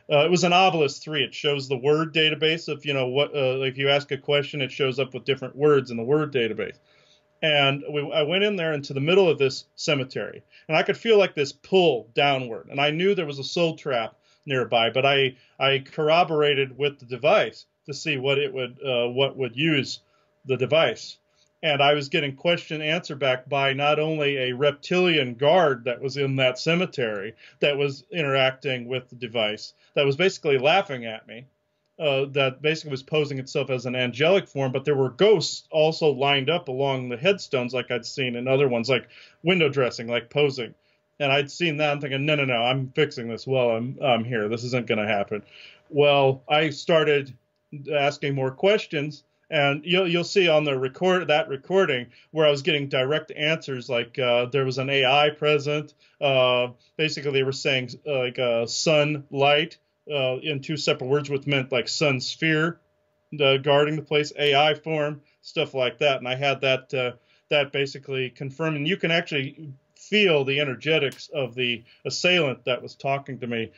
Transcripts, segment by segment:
It was an obelisk 3. It shows the word database of, what, if you ask a question, it shows up with different words in the word database. And I went in there into the middle of this cemetery, and I could feel like this pull downward. And I knew there was a soul trap nearby, but I corroborated with the device to see what would use the device. And I was getting question and answer back by not only a reptilian guard that was in that cemetery that was interacting with the device, that was basically laughing at me, that basically was posing itself as an angelic form, but there were ghosts also lined up along the headstones like I'd seen in other ones, like window dressing, like posing. And I'd seen that. I'm thinking, no, I'm fixing this while I'm here. This isn't going to happen. Well, I started asking more questions, and you'll see on the recording where I was getting direct answers, like there was an AI present. Basically, they were saying like sunlight in two separate words, which meant like sun sphere guarding the place, AI form, stuff like that. And I had that basically confirmed, and you can actually feel the energetics of the assailant that was talking to me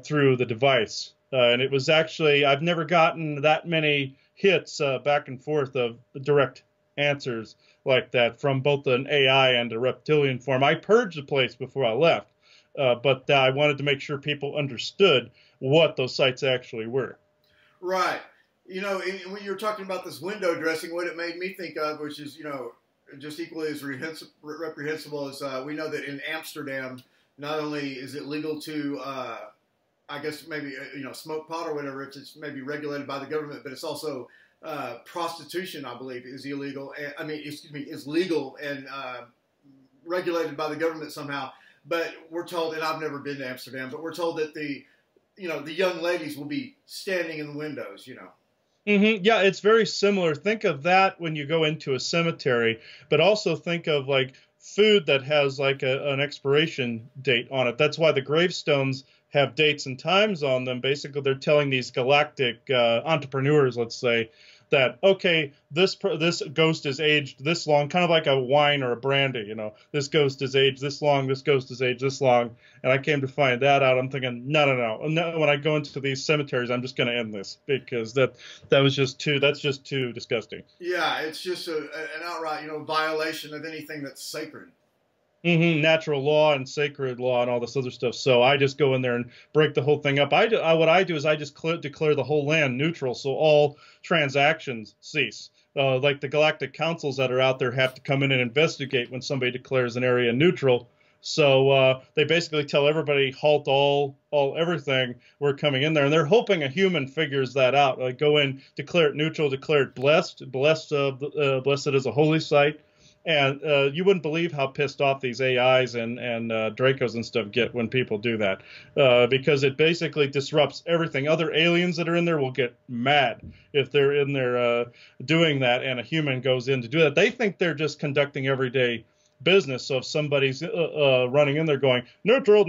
through the device. And it was actually, I've never gotten that many hits back and forth of direct answers like that from both an AI and a reptilian form. I purged the place before I left, but I wanted to make sure people understood what those sites actually were. Right. When you were talking about this window dressing, what it made me think of, which is, just equally as reprehensible as we know that in Amsterdam, not only is it legal to, I guess maybe, smoke pot or whatever, if it's maybe regulated by the government, but it's also prostitution, I believe, is illegal. Is legal and regulated by the government somehow. But we're told, and I've never been to Amsterdam, but we're told that the young ladies will be standing in the windows, Mm-hmm. Yeah, it's very similar. Think of that when you go into a cemetery, but also think of like food that has like an expiration date on it. That's why the gravestones have dates and times on them. Basically, they're telling these galactic entrepreneurs, let's say, that, okay, this ghost is aged this long, kind of like a wine or a brandy, this ghost is aged this long, this ghost is aged this long. And I came to find that out. I'm thinking, no. When I go into these cemeteries, I'm just going to end this, because that's just too disgusting. Yeah, it's just an outright, violation of anything that's sacred. Mm-hmm. Natural law and sacred law and all this other stuff. So I just go in there and break the whole thing up. What I do is I just declare the whole land neutral, so all transactions cease. Like the galactic councils that are out there have to come in and investigate when somebody declares an area neutral. So they basically tell everybody, halt everything. We're coming in there, and they're hoping a human figures that out. Like, go in, declare it neutral, declare it blessed as a holy site. And you wouldn't believe how pissed off these AIs and Dracos and stuff get when people do that, because it basically disrupts everything. Other aliens that are in there will get mad if they're in there doing that, and a human goes in to do that. They think they're just conducting everyday business. So if somebody's running in there going, neutral,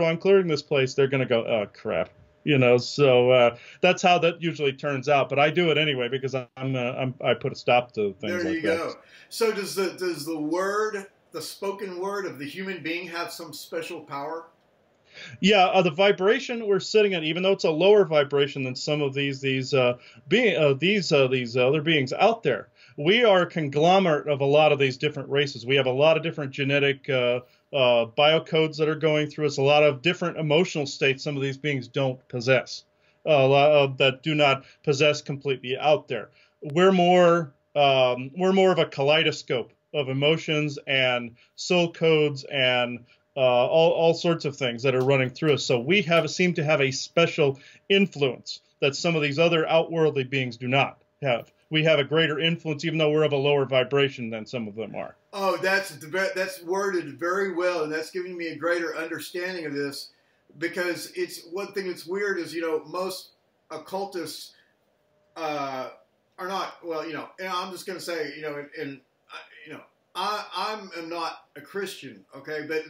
I'm clearing this place, they're going to go, oh, crap. So that's how that usually turns out. But I do it anyway because I put a stop to things like that. There you go. So does the spoken word of the human being have some special power? Yeah, the vibration we're sitting at, even though it's a lower vibration than some of these other beings out there, we are a conglomerate of a lot of these different races. We have a lot of different genetic biocodes that are going through us, a lot of different emotional states some of these beings don't possess, a lot of that do not possess completely out there. We're more of a kaleidoscope of emotions and soul codes and all sorts of things that are running through us. So we seem to have a special influence that some of these other outworldly beings do not have. We have a greater influence, even though we're of a lower vibration than some of them are. Oh, that's worded very well, and that's giving me a greater understanding of this, because it's one thing that's weird is, most occultists are not, well, and I'm just going to say, I am not a Christian, okay, but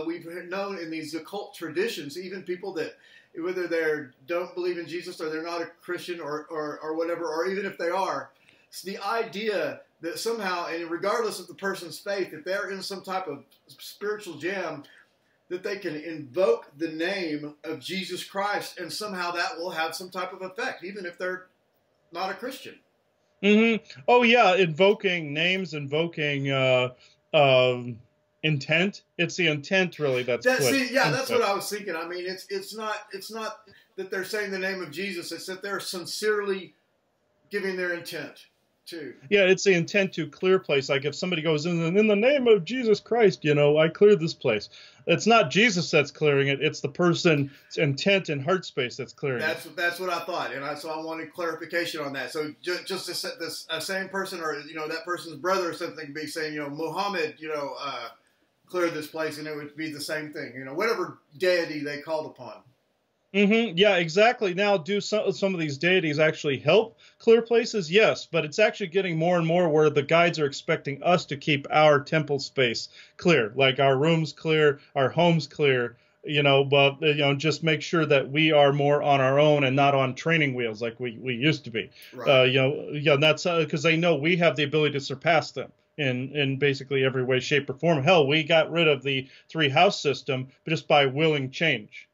we've known in these occult traditions, even people that, whether they don't believe in Jesus or they're not a Christian or whatever, or even if they are, it's the idea that somehow, and regardless of the person's faith, if they're in some type of spiritual jam, that they can invoke the name of Jesus Christ, and somehow that will have some type of effect, even if they're not a Christian. Oh yeah, invoking names, invoking intent. It's the intent really that's put. That's what I was thinking. I mean, it's not that they're saying the name of Jesus. It's that they're sincerely giving their intent too. Yeah, it's the intent to clear place. Like if somebody goes in the name of Jesus Christ, I cleared this place. It's not Jesus that's clearing it. It's the person's intent and heart space that's clearing it. That's what I thought, and so I wanted clarification on that. So just to set this same person, or that person's brother or something, could be saying, Muhammad, cleared this place, and it would be the same thing. Whatever deity they called upon. Yeah, exactly. Now, do some of these deities actually help clear places? Yes, but it's actually getting more and more where the guides are expecting us to keep our temple space clear, like our rooms clear, our homes clear, but just make sure that we are more on our own and not on training wheels like we used to be. Right. That's because they know we have the ability to surpass them in basically every way, shape, or form. Hell, we got rid of the 3-house system just by willing change.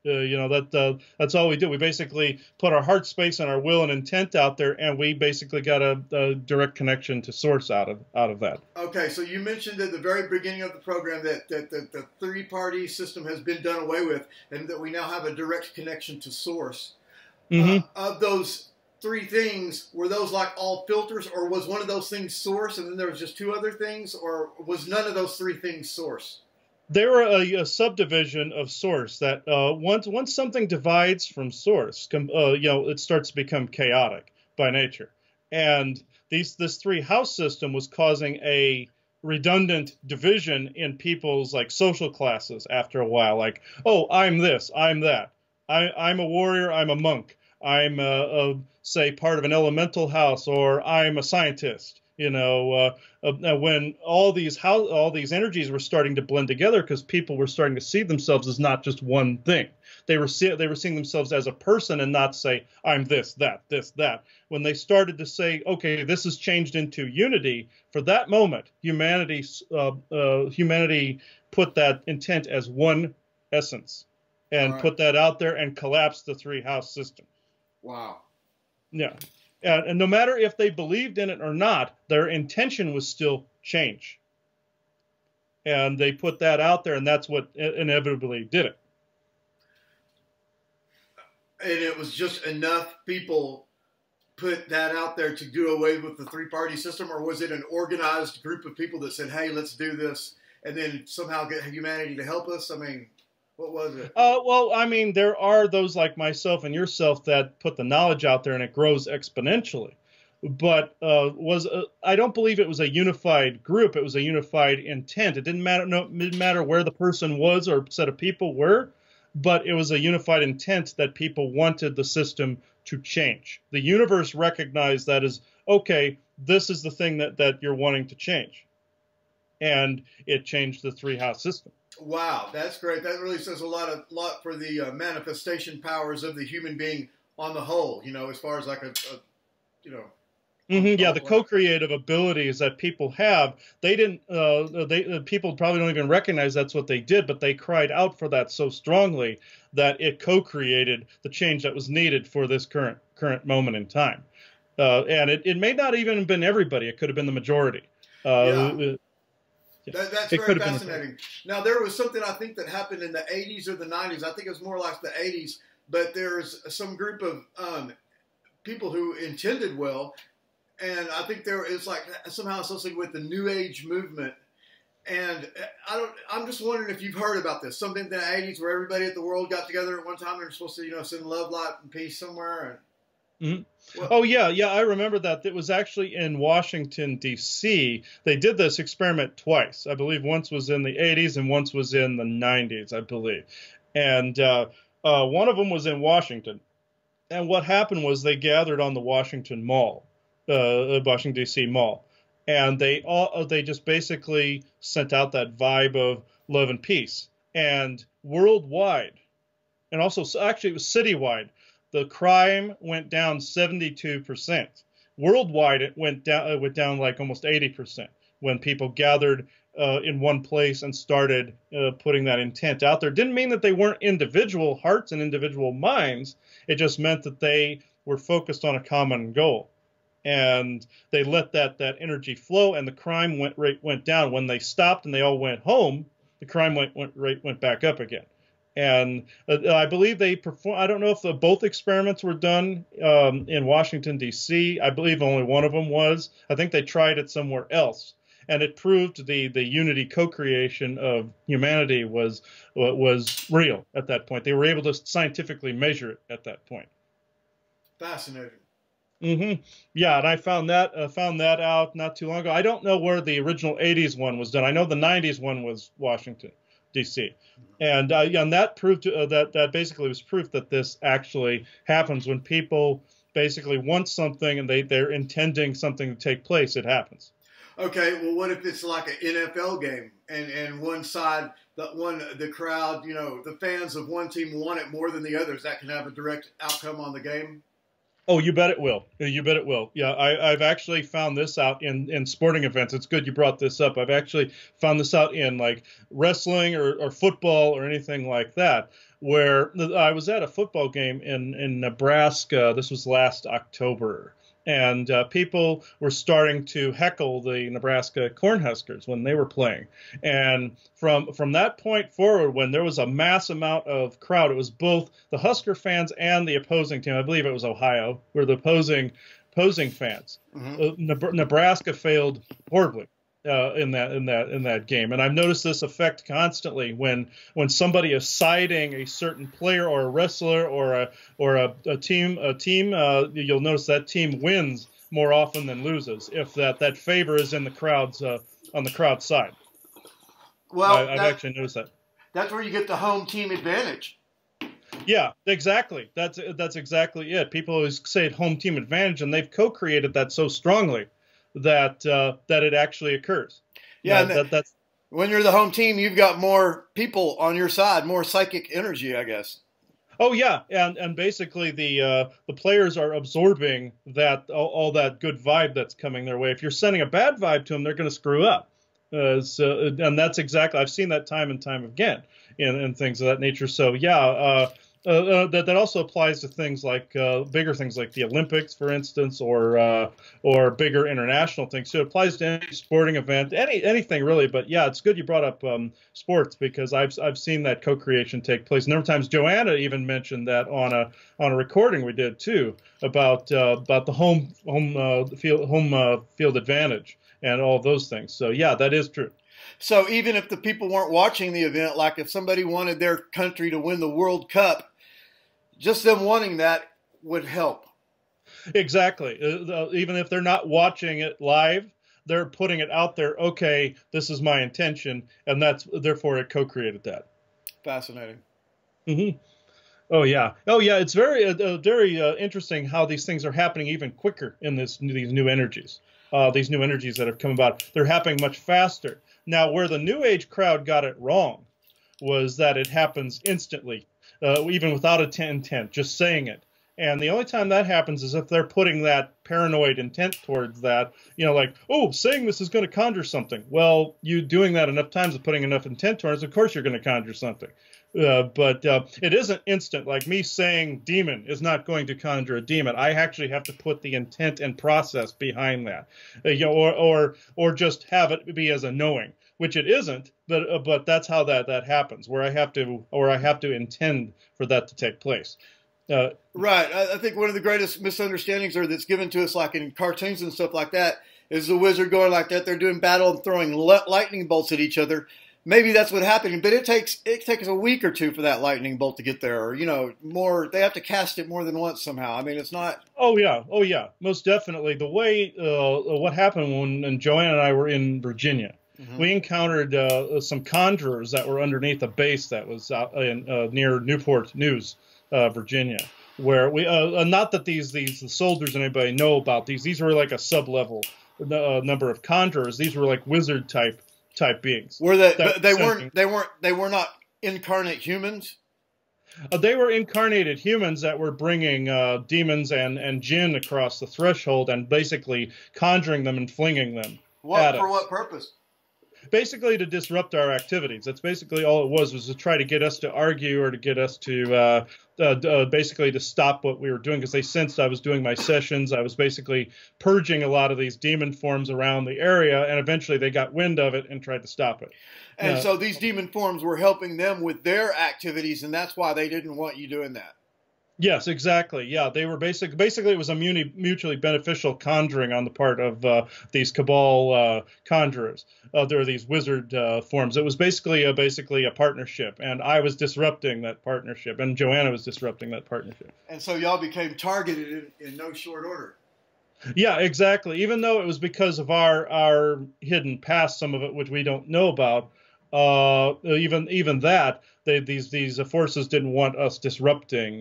That's all we do. We basically put our heart space and our will and intent out there, and we basically got a direct connection to source out of that. Okay, so you mentioned at the very beginning of the program that the 3-party system has been done away with, and that we now have a direct connection to source. Of those 3 things, were those like all filters, or was one of those things source, and then there was just 2 other things, or was none of those 3 things source? They were a subdivision of source that once something divides from source, it starts to become chaotic by nature. And this 3-house system was causing a redundant division in people's like social classes after a while. Like, oh, I'm this, I'm that. I'm a warrior, I'm a monk. I'm say part of an elemental house, or I'm a scientist. When all these energies were starting to blend together, because people were starting to see themselves as not just one thing. They were seeing themselves as a person and not say, I'm this, that. When they started to say, okay, this has changed into unity, for that moment, humanity put that intent as one essence and put that out there and collapsed the 3-house system. Wow. Yeah. And no matter if they believed in it or not, their intention was still change. And they put that out there, and that's what inevitably did it. And it was just enough people put that out there to do away with the 3-party system, or was it an organized group of people that said, hey, let's do this, and then somehow get humanity to help us? I mean, what was it? Well, I mean, there are those like myself and yourself that put the knowledge out there, and it grows exponentially. But I don't believe it was a unified group. It was a unified intent. It didn't matter where the person was or set of people were, but it was a unified intent that people wanted the system to change. The universe recognized that as, okay, this is the thing that you're wanting to change. And it changed the 3-house system. Wow, that's great. That really says a lot for the manifestation powers of the human being on the whole. As far as like the co-creative abilities that people have. They didn't. People probably don't even recognize that's what they did, but they cried out for that so strongly that it co-created the change that was needed for this current moment in time. And it may not even have been everybody. It could have been the majority. That's very fascinating. Now, there was something I think that happened in the 80s or the 90s. I think it was more like the 80s, but there's some group of people who intended well, and I think it's like somehow associated with the New Age movement. And I'm just wondering if you've heard about this. Something in the 80s where everybody at the world got together at one time. They're supposed to, send love, light, and peace somewhere. Well, oh, yeah, I remember that. It was actually in Washington, D.C. They did this experiment twice. I believe once was in the 80s and once was in the 90s, I believe. And one of them was in Washington. And what happened was they gathered on the Washington Mall, Washington, D.C. Mall. And they just basically sent out that vibe of love and peace. And worldwide, and also actually it was citywide, the crime went down 72%. Worldwide, it went down like almost 80% when people gathered in one place and started putting that intent out there. Didn't mean that they weren't individual hearts and individual minds. It just meant that they were focused on a common goal. And they let that energy flow, and the crime rate went down. When they stopped and they all went home, the crime rate went back up again. And I believe they perform. I don't know if both experiments were done in Washington, D.C. I believe only one of them was. I think they tried it somewhere else, and it proved the unity co-creation of humanity was real at that point. They were able to scientifically measure it at that point. Fascinating. Mm-hmm. Yeah, and I found that out not too long ago. I don't know where the original '80s one was done. I know the '90s one was Washington, D.C. And that proved that basically was proof that this actually happens when people basically want something and they're intending something to take place. It happens. Okay, well, what if it's like an NFL game and one side, the crowd, the fans of one team want it more than the others? That can have a direct outcome on the game. Oh, you bet it will. You bet it will. Yeah, I've actually found this out in sporting events. It's good you brought this up. I've actually found this out in like wrestling or football or anything like that, where I was at a football game in Nebraska. This was last October. And people were starting to heckle the Nebraska Cornhuskers when they were playing. And from that point forward, when there was a mass amount of crowd, it was both the Husker fans and the opposing team. I believe it was Ohio, were the opposing fans. Mm-hmm. Nebraska failed horribly in that game, and I've noticed this effect constantly when somebody is siding a certain player or a wrestler or a team. You'll notice that team wins more often than loses if that favor is in the crowd's on the crowd side. Well, I've actually noticed that. That's where you get the home team advantage. Yeah, exactly. That's exactly it. People always say home team advantage, and they've co-created that so strongly that it actually occurs. Yeah, that's when you're the home team, you've got more people on your side, more psychic energy, I guess. Oh yeah, and basically the players are absorbing that all that good vibe that's coming their way. If you're sending a bad vibe to them, they're going to screw up. And that's exactly, I've seen that time and time again in things of that nature. So yeah. That also applies to things like bigger things like the Olympics, for instance, or bigger international things. So it applies to any sporting event, anything really. But yeah, it's good you brought up sports because I've seen that co-creation take place. A number of times, Joanna even mentioned that on a recording we did too about the home field advantage and all those things. So yeah, that is true. So even if the people weren't watching the event, like if somebody wanted their country to win the World Cup, just them wanting that would help. Exactly. Even if they're not watching it live, they're putting it out there. Okay, this is my intention, and therefore it co-created that. Fascinating. Mm-hmm. Oh yeah. It's very interesting how these things are happening even quicker in these new energies. These new energies that have come about, they're happening much faster. Now, where the New Age crowd got it wrong was that it happens instantly, even without intent, just saying it. And the only time that happens is if they're putting that paranoid intent towards that, like, oh, saying this is going to conjure something. Well, you doing that enough times and putting enough intent towards it, of course you're going to conjure something. But it isn't instant. Like me saying demon is not going to conjure a demon. I actually have to put the intent and process behind that, or just have it be as a knowing, which it isn't. But that's how that happens, where I have to intend for that to take place. Right. I think one of the greatest misunderstandings that's given to us, like in cartoons and stuff like that, is the wizard going like that. They're doing battle and throwing lightning bolts at each other. Maybe that's what happened, but it takes a week or two for that lightning bolt to get there, or more. They have to cast it more than once somehow. I mean, it's not. Oh yeah, most definitely. The way what happened when Joanne and I were in Virginia, mm-hmm. we encountered some conjurers that were underneath a base that was out near Newport News, Virginia, where we not that these soldiers and anybody know about these. These were like a sub-level number of conjurers. These were like wizard type beings. Were they were not incarnate humans? They were incarnated humans that were bringing demons and jinn across the threshold and basically conjuring them and flinging them. For what purpose? basically to disrupt our activities. That's basically all it was to try to get us to argue or to get us to basically to stop what we were doing, because they sensed I was doing my sessions. I was basically purging a lot of these demon forms around the area, and eventually they got wind of it and tried to stop it. And so these demon forms were helping them with their activities, and that's why they didn't want you doing that. Yes, exactly. Yeah, they were basically it was a mutually beneficial conjuring on the part of these cabal conjurers. There were these wizard forms. It was basically a partnership, and I was disrupting that partnership, and Joanna was disrupting that partnership. And so y'all became targeted in no short order. Yeah, exactly. Even though it was because of our hidden past, some of it which we don't know about. Even that these forces didn't want us disrupting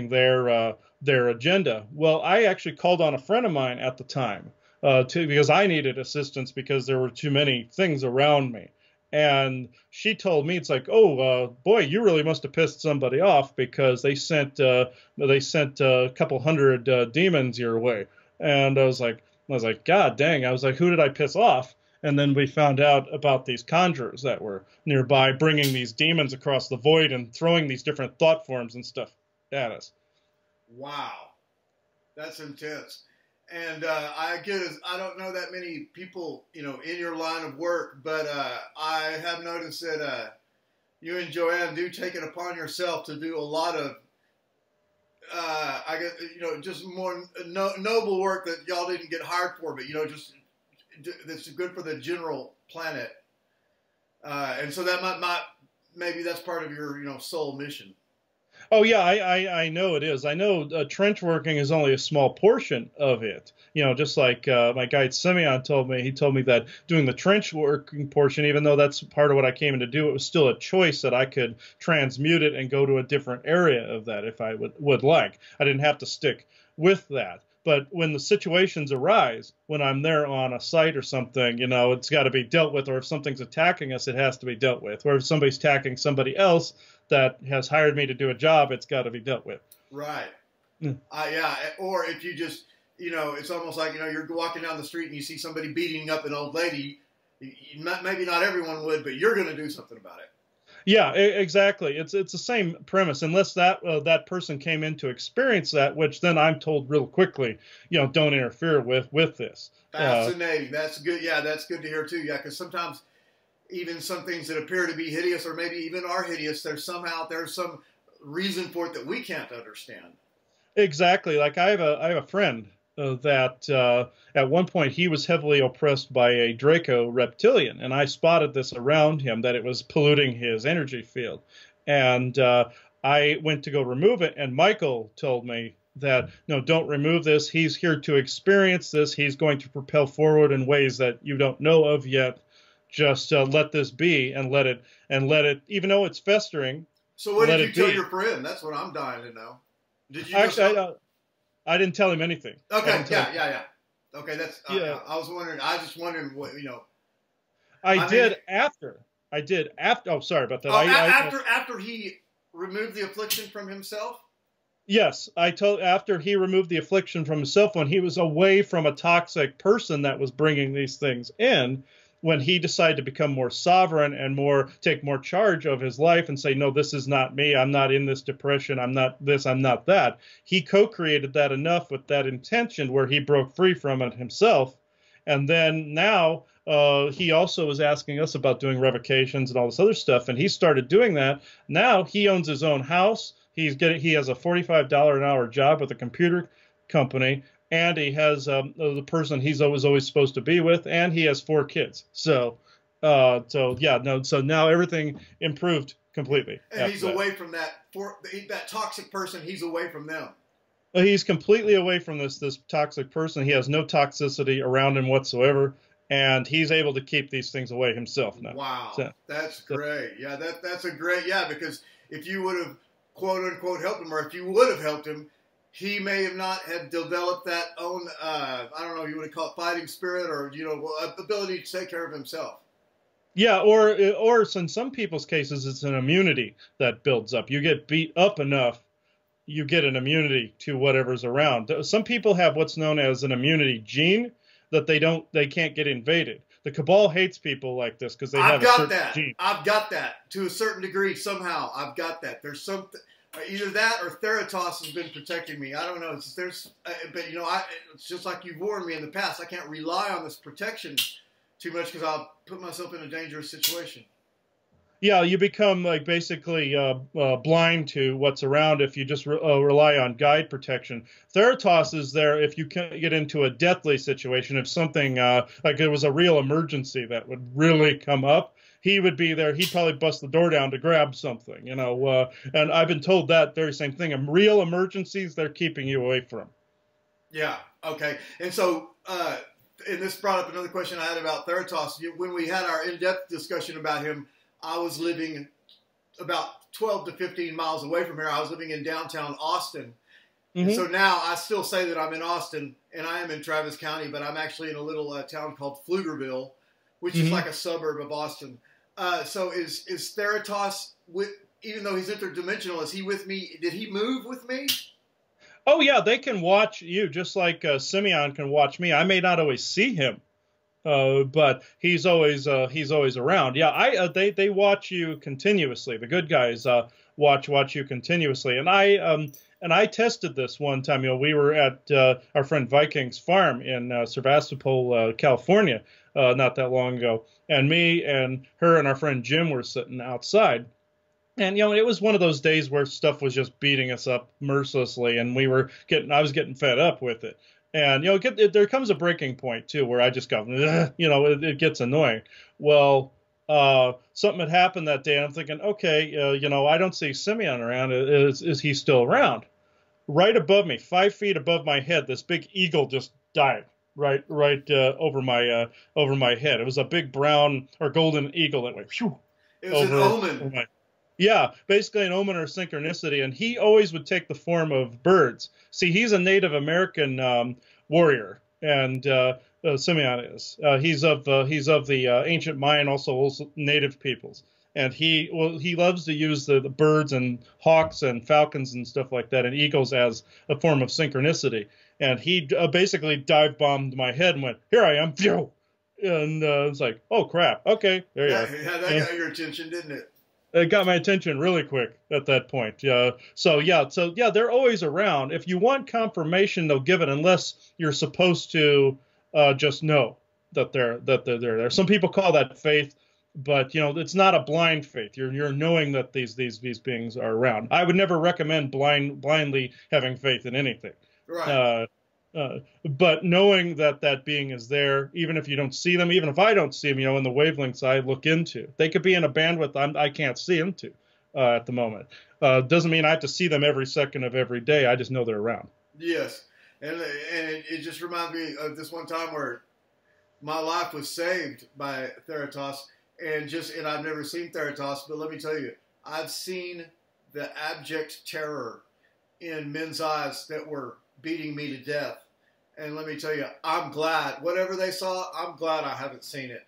their agenda. Well, I actually called on a friend of mine at the time because I needed assistance because there were too many things around me. And she told me, it's like, oh, boy, you really must have pissed somebody off because they sent a couple hundred demons your way. And I was like, God dang. I was like, who did I piss off? And then we found out about these conjurers that were nearby, bringing these demons across the void and throwing these different thought forms and stuff at us. Wow, that's intense. And I don't know that many people, in your line of work, but I have noticed that you and Joanne do take it upon yourself to do a lot of, I guess, just more noble work that y'all didn't get hired for, but just that's good for the general planet. And so that maybe that's part of your, soul mission. Oh, yeah, I know it is. I know trench working is only a small portion of it. Just like my guide Simeon told me, he told me that doing the trench working portion, even though that's part of what I came in to do, it was still a choice that I could transmute it and go to a different area of that if I would like. I didn't have to stick with that. But when the situations arise, when I'm there on a site or something, it's got to be dealt with. Or if something's attacking us, it has to be dealt with. Or if somebody's attacking somebody else that has hired me to do a job, it's got to be dealt with. Right. Yeah. Or if you just, it's almost like, you're walking down the street and you see somebody beating up an old lady. Maybe not everyone would, but you're going to do something about it. Yeah, exactly. It's the same premise, unless that person came in to experience that, which then I'm told real quickly, don't interfere with this. Fascinating. That's good. Yeah, that's good to hear too. Yeah, because sometimes even some things that appear to be hideous, or maybe even are hideous, there's some reason for it that we can't understand. Exactly. Like I have a friend that at one point he was heavily oppressed by a Draco reptilian, and I spotted this around him, that it was polluting his energy field. And I went to go remove it, and Michael told me that, no, don't remove this. He's here to experience this. He's going to propel forward in ways that you don't know of yet. Just let this be and let it, even though it's festering. So what did you tell your friend? That's what I'm dying to know. Did you actually? I didn't tell him anything. Okay, yeah. Okay, that's. Yeah. I was wondering. I was just wondering what I did after. Oh, sorry about that. After he removed the affliction from himself. Yes, after he removed the affliction from himself, when he was away from a toxic person that was bringing these things in. When he decided to become more sovereign and take more charge of his life and say, no, this is not me. I'm not in this depression. I'm not this. I'm not that. He co-created that enough with that intention where he broke free from it himself. And then now he also was asking us about doing revocations and all this other stuff. And he started doing that. Now he owns his own house. He has a $45 an hour job with a computer company. And he has the person he's always supposed to be with, and he has 4 kids. So now everything improved completely. And he's away from that toxic person. He's away from them. He's completely away from this toxic person. He has no toxicity around him whatsoever, and he's able to keep these things away himself now. Wow, that's great. Yeah, that's a great. Yeah, because if you would have quote unquote helped him, or if you would have helped him, he may have not have developed that own, I don't know, you would call it fighting spirit, or, ability to take care of himself. Yeah, or in some people's cases, it's an immunity that builds up. You get beat up enough, you get an immunity to whatever's around. Some people have what's known as an immunity gene that they can't get invaded. the cabal hates people like this because they I've have a got certain that. gene. I've got that to a certain degree somehow. I've got that. There's something. Either that or Theratos has been protecting me. I don't know. But you know, it's just like you've warned me in the past. I can't rely on this protection too much because I'll put myself in a dangerous situation. Yeah, you become like basically blind to what's around if you just rely on guide protection. Theratos is there if you can get into a deathly situation, if something like it was a real emergency that would really come up. He would be there. He'd probably bust the door down to grab something, you know. And I've been told that very same thing. Real emergencies, they're keeping you away from. Yeah. Okay. And so, and this brought up another question I had about Theratos. When we had our in-depth discussion about him, I was living about 12 to 15 miles away from here. I was living in downtown Austin. Mm-hmm. And so now I still say that I'm in Austin, and I am in Travis County, but I'm actually in a little town called Pflugerville, which is like a suburb of Austin. So is Theratos, even though he's interdimensional, is he with me? Did he move with me? Oh, yeah, they can watch you just like Simeon can watch me. I may not always see him. But he's always around. Yeah, they watch you continuously. The good guys watch you continuously. And I tested this one time. You know, we were at our friend Viking's farm in Sevastopol, California, not that long ago. And me and her and our friend Jim were sitting outside. And, you know, it was one of those days where stuff was just beating us up mercilessly, and I was getting fed up with it. And, you know, there comes a breaking point, too, where I just go, you know, it gets annoying. Well, something had happened that day, and I'm thinking, okay, you know, I don't see Simeon around. Is he still around? Right above me, 5 feet above my head, this big eagle just dived right over my head. It was a big brown or golden eagle that went, phew, it was an omen. Yeah, basically an omen or synchronicity, and he always would take the form of birds. See, he's a Native American warrior, and Simeon is. He's of the ancient Mayan, also native peoples, and he loves to use the birds and hawks and falcons and stuff like that, and eagles as a form of synchronicity. And he basically dive bombed my head and went, "Here I am," phew, and it's like, "Oh crap, okay, there you are." Yeah, that got your attention, didn't it? It got my attention really quick at that point. So they're always around. If you want confirmation, they'll give it, unless you're supposed to just know that they're there. Some people call that faith, but you know it's not a blind faith. You're knowing that these beings are around. I would never recommend blindly having faith in anything. Right. But knowing that being is there, even if you don't see them, even if I don't see them, you know, in the wavelengths I look into, they could be in a bandwidth I can't see into at the moment. Doesn't mean I have to see them every second of every day. I just know they're around. Yes, and it just reminds me of this one time where my life was saved by Theratos, and I've never seen Theratos, but let me tell you, I've seen the abject terror in men's eyes that were beating me to death. And let me tell you, I'm glad. Whatever they saw, I'm glad I haven't seen it.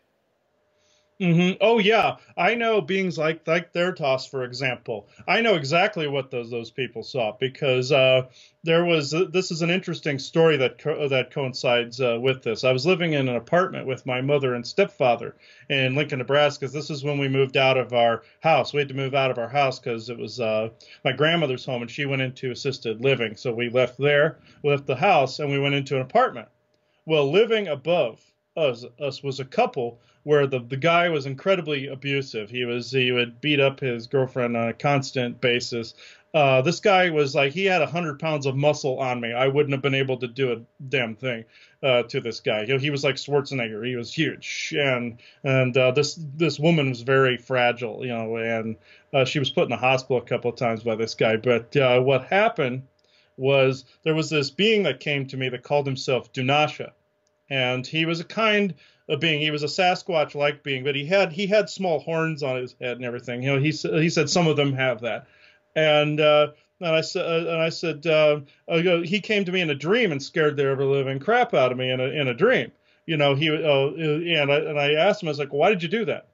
Mm-hmm. Oh yeah, I know beings like Theratos, for example. I know exactly what those people saw because this is an interesting story that coincides with this. I was living in an apartment with my mother and stepfather in Lincoln, Nebraska. This is when we moved out of our house. We had to move out of our house because it was my grandmother's home, and she went into assisted living. So we left the house, and we went into an apartment. Well, living above us was a couple where the guy was incredibly abusive. He would beat up his girlfriend on a constant basis. This guy was like, he had 100 pounds of muscle on me. I wouldn't have been able to do a damn thing to this guy. You know, he was like Schwarzenegger. He was huge, and this woman was very fragile. You know, and she was put in the hospital a couple of times by this guy. But what happened was there was this being that came to me that called himself Dunasha. And he was a kind of being. He was a Sasquatch-like being, but he had small horns on his head and everything. You know, he said some of them have that. And I said he came to me in a dream and scared the ever living crap out of me in a dream. You know, and I asked him, I was like, why did you do that?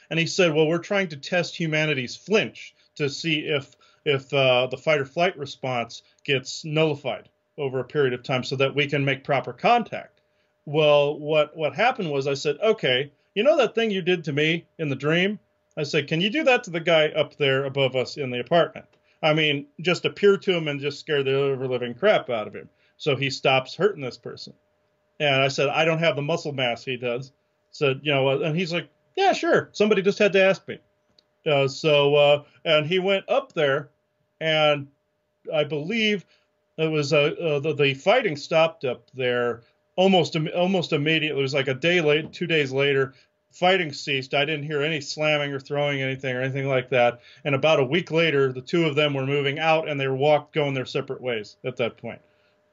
And he said, well, we're trying to test humanity's flinch to see if the fight or flight response gets nullified over a period of time so that we can make proper contact. Well, what happened was I said, okay, you know that thing you did to me in the dream? I said, can you do that to the guy up there above us in the apartment? I mean, just appear to him and just scare the ever living crap out of him. So he stops hurting this person. And I said, I don't have the muscle mass he does. Said, and he's like, yeah, sure. Somebody just had to ask me. And he went up there, and I believe it was the fighting stopped up there almost immediately. It was like a day late, 2 days later, fighting ceased. I didn't hear any slamming or throwing anything or anything like that. And about a week later, the two of them were moving out, and they were going their separate ways at that point.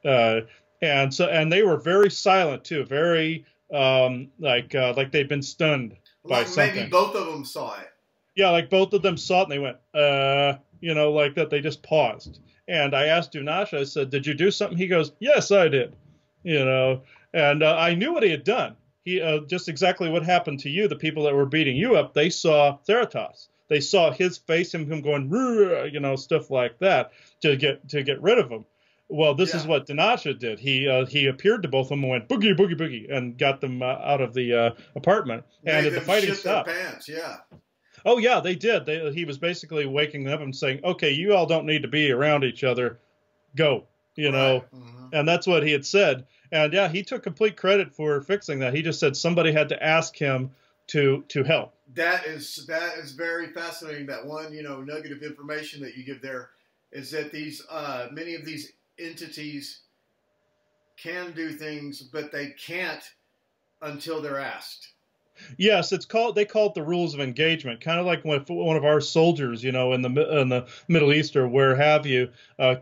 And they were very silent too, very like they'd been stunned by Like something. maybe both of them saw it. Yeah, like both of them saw it and they went, like that. They just paused. And I asked Dunash, I said, did you do something? He goes, yes, I did. And I knew what he had done. He just exactly what happened to you. The people that were beating you up, they saw Theratos. They saw his face, him going, stuff like that to get rid of him. Well, this is what Dinasha did. He appeared to both of them and went boogie, boogie, boogie, and got them out of the apartment. And the fighting stopped. Their pants, yeah. Oh, yeah, they did. He was basically waking them up and saying, okay, you all don't need to be around each other. Go, know. Mm-hmm. And that's what he had said. And, yeah, he took complete credit for fixing that. He just said somebody had to ask him to help. That is very fascinating. That one, nugget of information that you give there is that these many of these entities can do things, but they can't until they're asked. Yes, they call it the rules of engagement, kind of like when one of our soldiers, in the Middle East or where have you,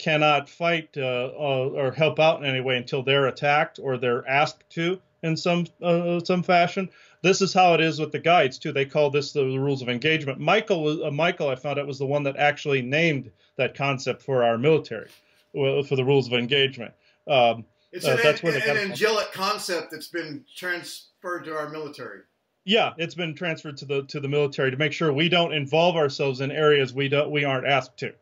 cannot fight or help out in any way until they're attacked or they're asked to in some fashion. This is how it is with the guides too. They call this the rules of engagement. Michael, I found out, was the one that actually named that concept for our military, for the rules of engagement. It's an angelic concept that's been transferred to our military. Yeah, it's been transferred to the military to make sure we don't involve ourselves in areas we aren't asked to.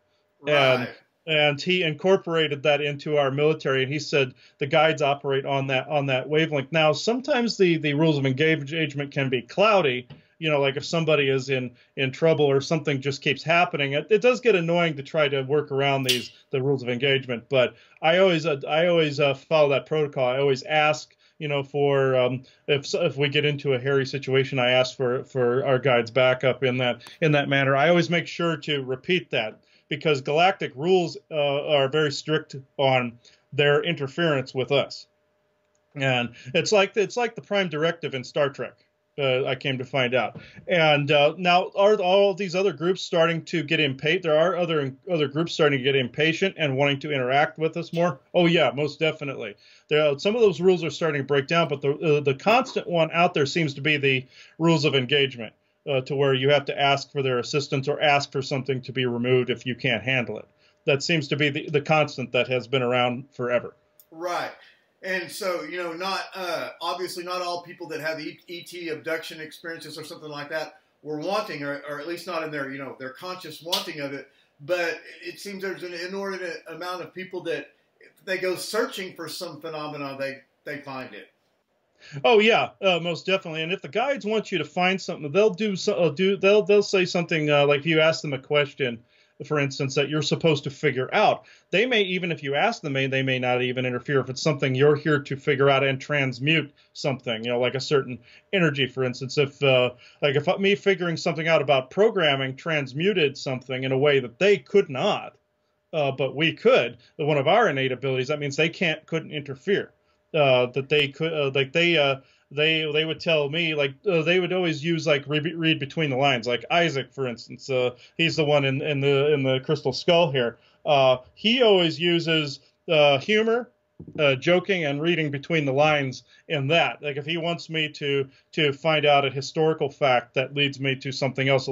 Right. And he incorporated that into our military, and he said the guides operate on that wavelength. Now, sometimes the rules of engagement can be cloudy. Like if somebody is in trouble or something just keeps happening, it does get annoying to try to work around the rules of engagement. But I always follow that protocol. I always ask, for if we get into a hairy situation, I ask for our guides backup in that manner. I always make sure to repeat that because galactic rules are very strict on their interference with us, and it's like the Prime Directive in Star Trek. I came to find out. And now are all these other groups starting to get impatient? There are other groups starting to get impatient and wanting to interact with us more. Oh yeah, most definitely. Some of those rules are starting to break down, but the constant one out there seems to be the rules of engagement, to where you have to ask for their assistance or ask for something to be removed if you can't handle it. That seems to be the constant that has been around forever. Right. And so, obviously not all people that have ET abduction experiences or something like that were wanting, or at least not in their, their conscious wanting of it. But it seems there's an inordinate amount of people that if they go searching for some phenomenon, they find it. Oh yeah, most definitely. And if the guides want you to find something, they'll say something like if you ask them a question, for instance, that you're supposed to figure out. They may, even if you ask them, they may not even interfere if it's something you're here to figure out and transmute something, like a certain energy, for instance. If me figuring something out about programming transmuted something in a way that they could not, but we could, one of our innate abilities, that means they couldn't interfere. That they could, they would tell me, they would always use read between the lines, like Isaac, for instance. He's the one in the crystal skull here. He always uses humor, joking, and reading between the lines in that. Like if he wants me to find out a historical fact that leads me to something else,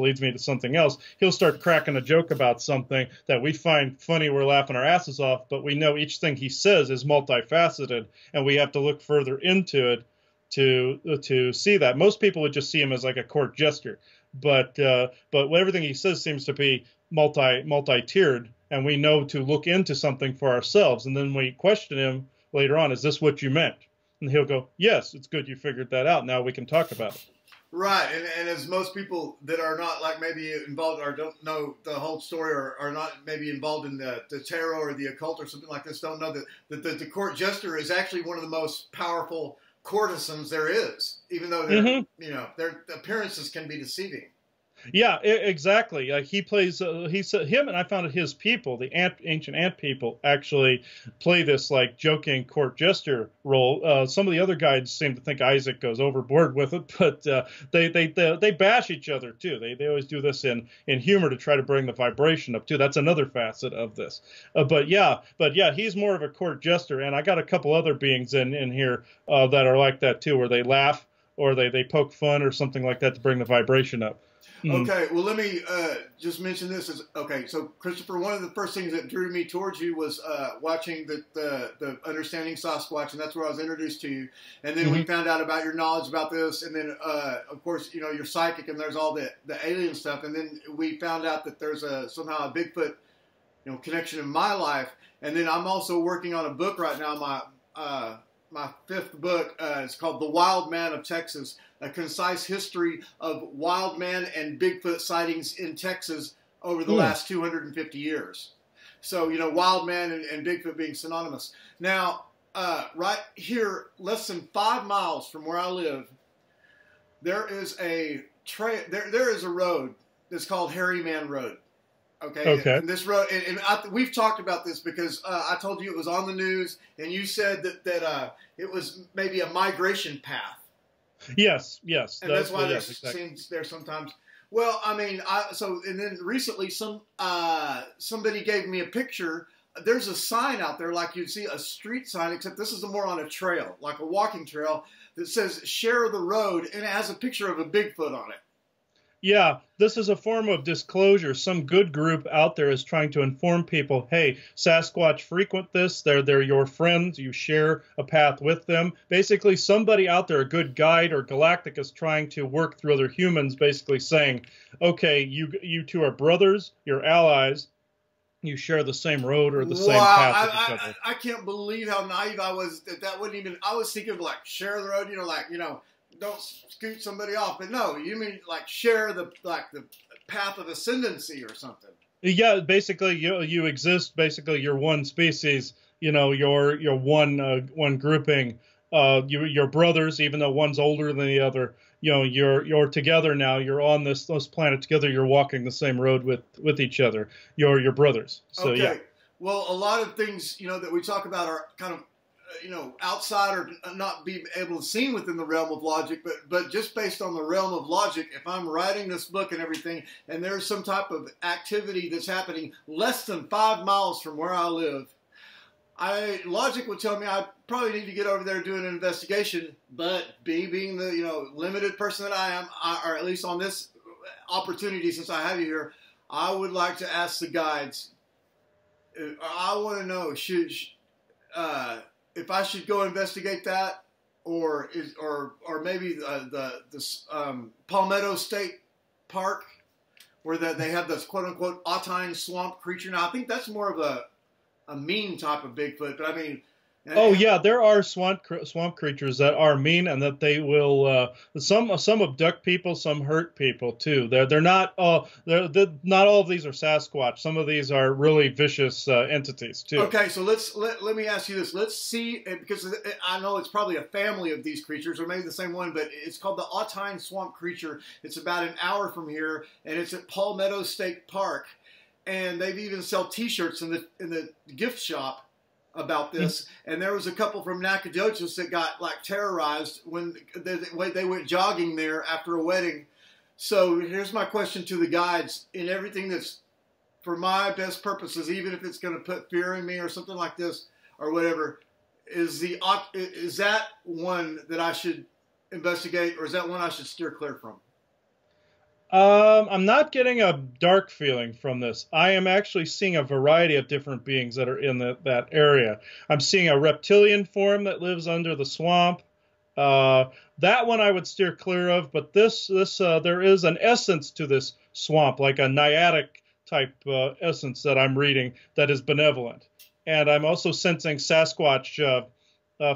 he'll start cracking a joke about something that we find funny. We're laughing our asses off, but we know each thing he says is multifaceted, and we have to look further into it to see that. Most people would just see him as like a court jester, but everything he says seems to be multi-tiered, and we know to look into something for ourselves, and then we question him later on, is this what you meant? And he'll go, yes, it's good you figured that out. Now we can talk about it. Right, and as most people that are not like maybe involved or don't know the whole story or are not maybe involved in the tarot or the occult or something like this, don't know that the court jester is actually one of the most powerful courtesans there is, even though their appearances can be deceiving. Yeah, exactly. He plays. Him, and I found it his people, the ancient ant people, actually play this like joking court jester role. Some of the other guides seem to think Isaac goes overboard with it, but they bash each other too. They always do this in humor to try to bring the vibration up too. That's another facet of this. But yeah, he's more of a court jester, and I got a couple other beings in here that are like that too, where they laugh or they poke fun or something like that to bring the vibration up. Okay, well, let me just mention this. Okay, so Christopher, one of the first things that drew me towards you was watching the Understanding Sasquatch, and that's where I was introduced to you. And then we found out about your knowledge about this, and then, of course, you're psychic, and there's all the alien stuff. And then we found out that there's somehow a Bigfoot connection in my life. And then I'm also working on a book right now, my fifth book. It's called The Wild Man of Texas, a concise history of wild man and Bigfoot sightings in Texas over the last 250 years. So, wild man and Bigfoot being synonymous. Now, right here, less than 5 miles from where I live, there is a there is a road that's called Hairy Man Road. Okay. And this road, and we've talked about this because I told you it was on the news, and you said that it was maybe a migration path. Yes. And that's why there's scenes there sometimes. Well, I mean, and then recently somebody gave me a picture. There's a sign out there like you'd see a street sign, except this is more on a trail, like a walking trail, that says "Share the Road," and it has a picture of a Bigfoot on it. Yeah, this is a form of disclosure. Some good group out there is trying to inform people, hey, Sasquatch frequent this. They're your friends. You share a path with them. Basically, somebody out there, a good guide or galactic, is trying to work through other humans, basically saying, okay, you two are brothers, you're allies. You share the same road or the same path with each other. I can't believe how naive I was that wouldn't even, I was thinking of like share the road, don't scoot somebody off, but no, you mean like share the path of ascendancy or something. Yeah, basically you exist. Basically, you're one species. You're one grouping. You're brothers, even though one's older than the other. You're together now. You're on this planet together. You're walking the same road with each other. You're brothers. So okay. Yeah. Well, a lot of things that we talk about are kind of outside or not be able to see within the realm of logic, but just based on the realm of logic, if I'm writing this book and everything, and there's some type of activity that's happening less than 5 miles from where I live, logic would tell me I probably need to get over there and do an investigation. But being the limited person that I am, or at least on this opportunity, since I have you here, I would like to ask the guides. I want to know if I should go investigate that, or maybe the Palmetto State Park, where they have this quote unquote Ayin swamp creature. Now I think that's more of a mean type of Bigfoot, but I mean. Yeah, there are swamp creatures that are mean, and that they will some abduct people, some hurt people too. They're not not all of these are Sasquatch. Some of these are really vicious entities too. Okay, so let me ask you this. Let's see, because I know it's probably a family of these creatures, or maybe the same one, but it's called the Ayin swamp creature. It's about an hour from here, and it's at Palmetto State Park, and they've even sell T-shirts in the gift shop about this, and there was a couple from Nacogdoches that got like terrorized when they went jogging there after a wedding. So here's my question to the guides: in everything that's for my best purposes, even if it's going to put fear in me or something like this or whatever, is that one that I should investigate, or is that one I should steer clear from? I'm not getting a dark feeling from this. I am actually seeing a variety of different beings that are in that area. I'm seeing a reptilian form that lives under the swamp. That one I would steer clear of, but there is an essence to this swamp, like a naiadic type essence that I'm reading that is benevolent. And I'm also sensing Sasquatch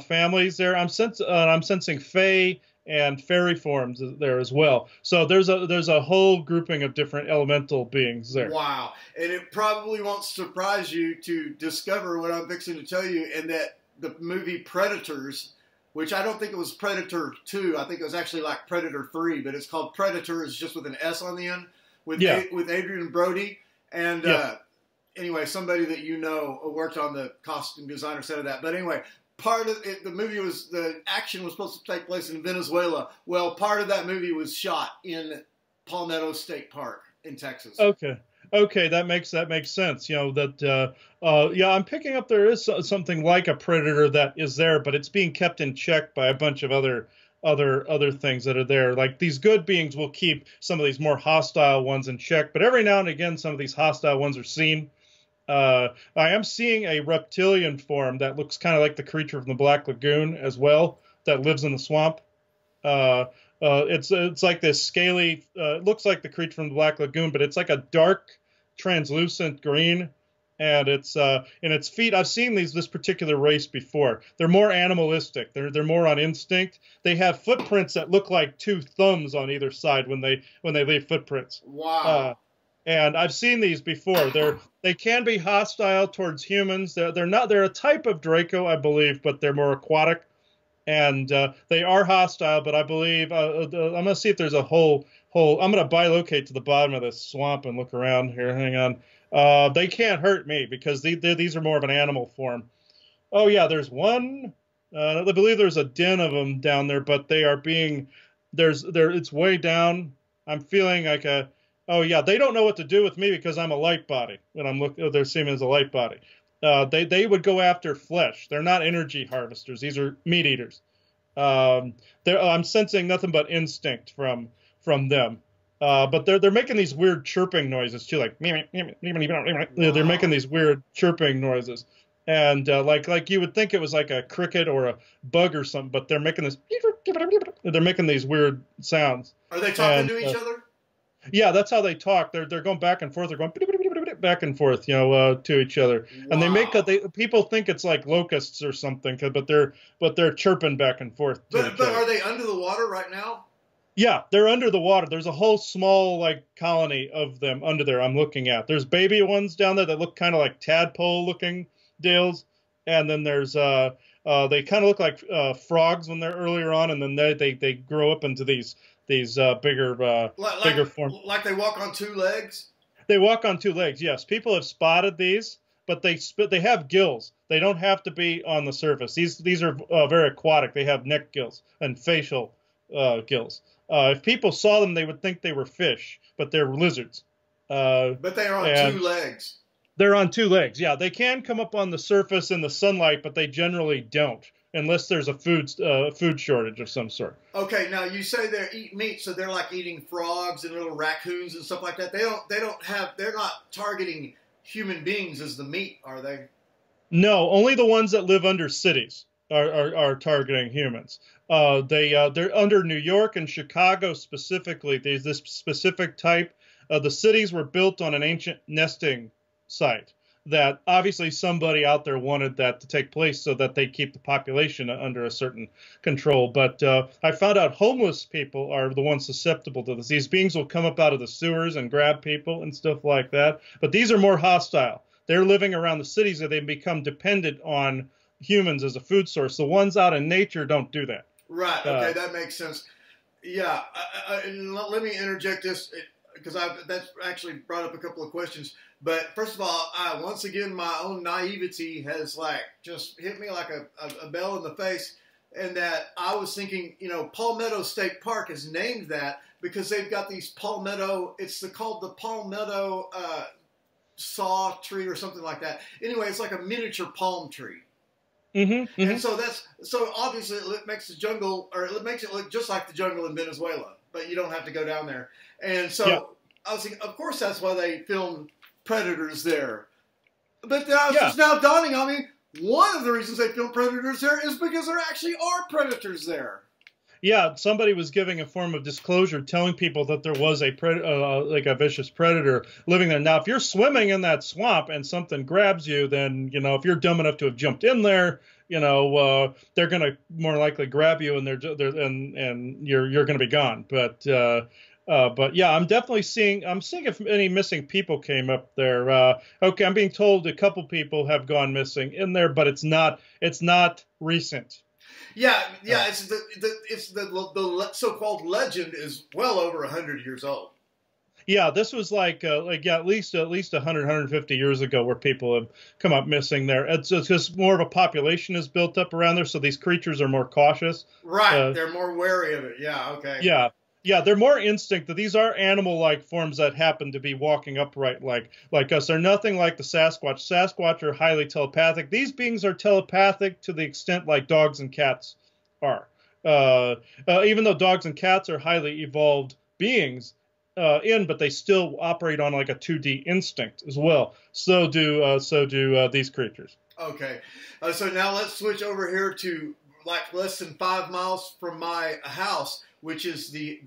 families there. I'm sensing fae and fairy forms there as well. So there's a whole grouping of different elemental beings there. Wow. And it probably won't surprise you to discover what I'm fixing to tell you, and that the movie Predators, which I don't think it was Predator 2, I think it was actually like Predator 3, but it's called Predators just with an S on the end, with with Adrian Brody. And anyway, somebody that you know worked on the costume designer set of that. But anyway, part of it, the action was supposed to take place in Venezuela. Well, part of that movie was shot in Palmetto State Park in Texas. Okay, that makes sense. You know that. Yeah, I'm picking up there is something like a predator that is there, but it's being kept in check by a bunch of other things that are there. Like these good beings will keep some of these more hostile ones in check, but every now and again, some of these hostile ones are seen. I am seeing a reptilian form that looks kind of like the creature from the Black Lagoon as well, that lives in the swamp. It's like this scaly. It looks like the creature from the Black Lagoon, but it's like a dark, translucent green, and it's in its feet. I've seen this particular race before. They're more animalistic. They're more on instinct. They have footprints that look like two thumbs on either side when they leave footprints. Wow. And I've seen these before. They can be hostile towards humans. They're a type of Draco, I believe, but they're more aquatic. And they are hostile, but I believe I'm going to see if there's a whole. I'm going to bilocate to the bottom of this swamp and look around here. Hang on. They can't hurt me because these are more of an animal form. Oh yeah, there's one. I believe there's a den of them down there, but they are being it's way down. I'm feeling like a. Oh yeah, they don't know what to do with me because I'm a light body. When I'm looking, they're seeing me as a light body. They would go after flesh. They're not energy harvesters. These are meat eaters. I'm sensing nothing but instinct from them. But they're making these weird chirping noises too, like they're making these weird chirping noises, and like you would think it was like a cricket or a bug or something, but they're making these weird sounds. Are they talking to each other? Yeah, that's how they talk. They're going back and forth. They're going back and forth, to each other. Wow. And they make people think it's like locusts or something, but they're chirping back and forth. But are they under the water right now? Yeah, they're under the water. There's a whole small like colony of them under there. I'm looking at. There's baby ones down there that look kind of like tadpole looking deals, and then there's they kind of look like frogs when they're earlier on, and then they grow up into these bigger form. Like they walk on two legs? They walk on two legs, yes. People have spotted these, but they have gills. They don't have to be on the surface. These are very aquatic. They have neck gills and facial gills. If people saw them, they would think they were fish, but they're lizards. But they are on two legs. They're on two legs, yeah. They can come up on the surface in the sunlight, but they generally don't, unless there's a food shortage of some sort. Okay, now you say they eat meat, so they're like eating frogs and little raccoons and stuff like that. They're not targeting human beings as the meat, are they? No, only the ones that live under cities are targeting humans. They're under New York and Chicago specifically. There's this specific type. The cities were built on an ancient nesting site that obviously somebody out there wanted that to take place so that they keep the population under a certain control. But I found out homeless people are the ones susceptible to this. These beings will come up out of the sewers and grab people and stuff like that. But these are more hostile. They're living around the cities and they become dependent on humans as a food source. The ones out in nature don't do that. Right. Okay, that makes sense. Yeah. Let me interject this because that's actually brought up a couple of questions. But first of all, once again, my own naivety has just hit me like a bell in the face. And that I was thinking, Palmetto State Park is named that because they've got these palmetto. It's called the palmetto saw tree or something like that. Anyway, it's like a miniature palm tree. Mm-hmm, mm-hmm. And so obviously it makes the jungle, or it makes it look just like the jungle in Venezuela, but you don't have to go down there. And so I was thinking, of course, that's why they filmed Predators there. But it's now dawning on me, one of the reasons they filmed Predators there is because there actually are predators there. Yeah, somebody was giving a form of disclosure, telling people that there was a like a vicious predator living there. Now, if you're swimming in that swamp and something grabs you, then if you're dumb enough to have jumped in there, they're going to more likely grab you, and and you're going to be gone. But yeah, I'm seeing if any missing people came up there. Okay, I'm being told a couple people have gone missing in there, but it's not recent. Yeah, yeah. It's the so-called legend is well over 100 years old. Yeah, this was yeah, at least 100, 150 years ago, where people have come up missing there. It's just more of a population is built up around there, so these creatures are more cautious. Right, they're more wary of it. Yeah, okay. Yeah, yeah, they're more instinct. These are animal-like forms that happen to be walking upright like us. They're nothing like the Sasquatch. Sasquatch are highly telepathic. These beings are telepathic to the extent like dogs and cats are. Even though dogs and cats are highly evolved beings, but they still operate on like a 2D instinct as well. So do these creatures. Okay, so now let's switch over here to like less than 5 miles from my house, which is the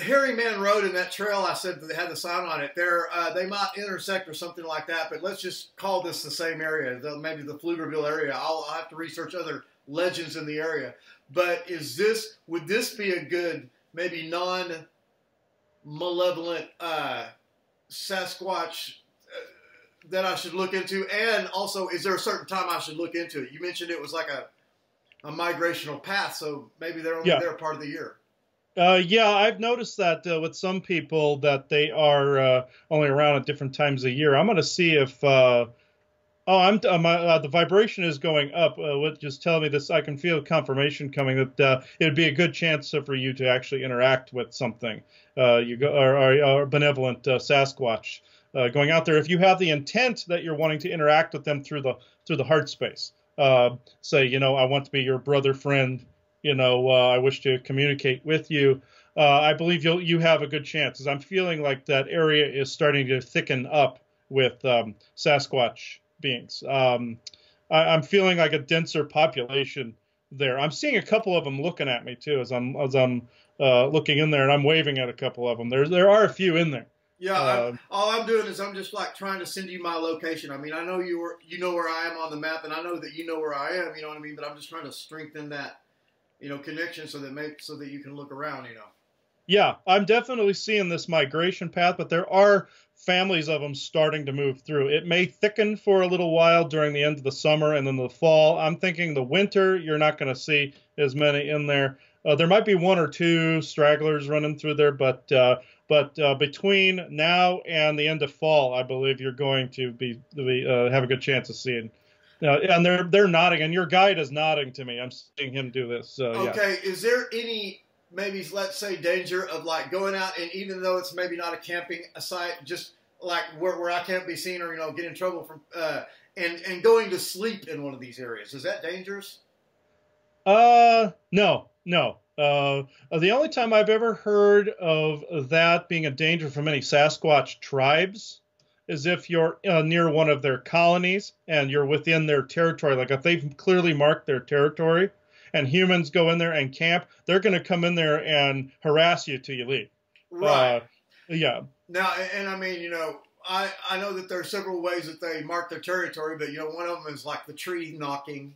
Hairy Man Road and that trail I said that they had the sign on it. They might intersect or something like that, but let's just call this the same area, maybe the Pflugerville area. I'll have to research other legends in the area. But would this be a good, maybe non-malevolent Sasquatch that I should look into? And also, is there a certain time I should look into it? You mentioned it was like a migrational path, so maybe they're only there part of the year. Yeah, I've noticed that with some people that they are only around at different times a year. I'm going to see if the vibration is going up. Just tell me this. I can feel confirmation coming that it'd be a good chance for you to actually interact with something. Or benevolent Sasquatch going out there. If you have the intent that you're wanting to interact with them through the heart space. Say, I want to be your brother, friend. I wish to communicate with you. I believe you have a good chance, as I'm feeling like that area is starting to thicken up with Sasquatch beings. I'm feeling like a denser population there. I'm seeing a couple of them looking at me too, as I'm looking in there, and I'm waving at a couple of them. There are a few in there. Yeah, all I'm doing is I'm just like trying to send you my location. I mean, I know you know where I am on the map, and I know that you know where I am. You know what I mean? But I'm just trying to strengthen that, connection so that you can look around. Yeah, I'm definitely seeing this migration path, but there are families of them starting to move through. It may thicken for a little while during the end of the summer and then the fall. I'm thinking the winter, you're not going to see as many in there. There might be one or two stragglers running through there, but between now and the end of fall, I believe you're going to have a good chance of seeing. And they're nodding, and your guide is nodding to me. I'm seeing him do this. Okay, yeah. Is there any maybe let's say danger of like going out and even though it's maybe not a camping site, just like where I can't be seen or get in trouble from and going to sleep in one of these areas? Is that dangerous? No. The only time I've ever heard of that being a danger from any Sasquatch tribes is if you're near one of their colonies and you're within their territory. Like if they've clearly marked their territory and humans go in there and camp, they're going to come in there and harass you till you leave. Right. Yeah. Now, and I mean, I know that there are several ways that they mark their territory, but one of them is like the tree knocking.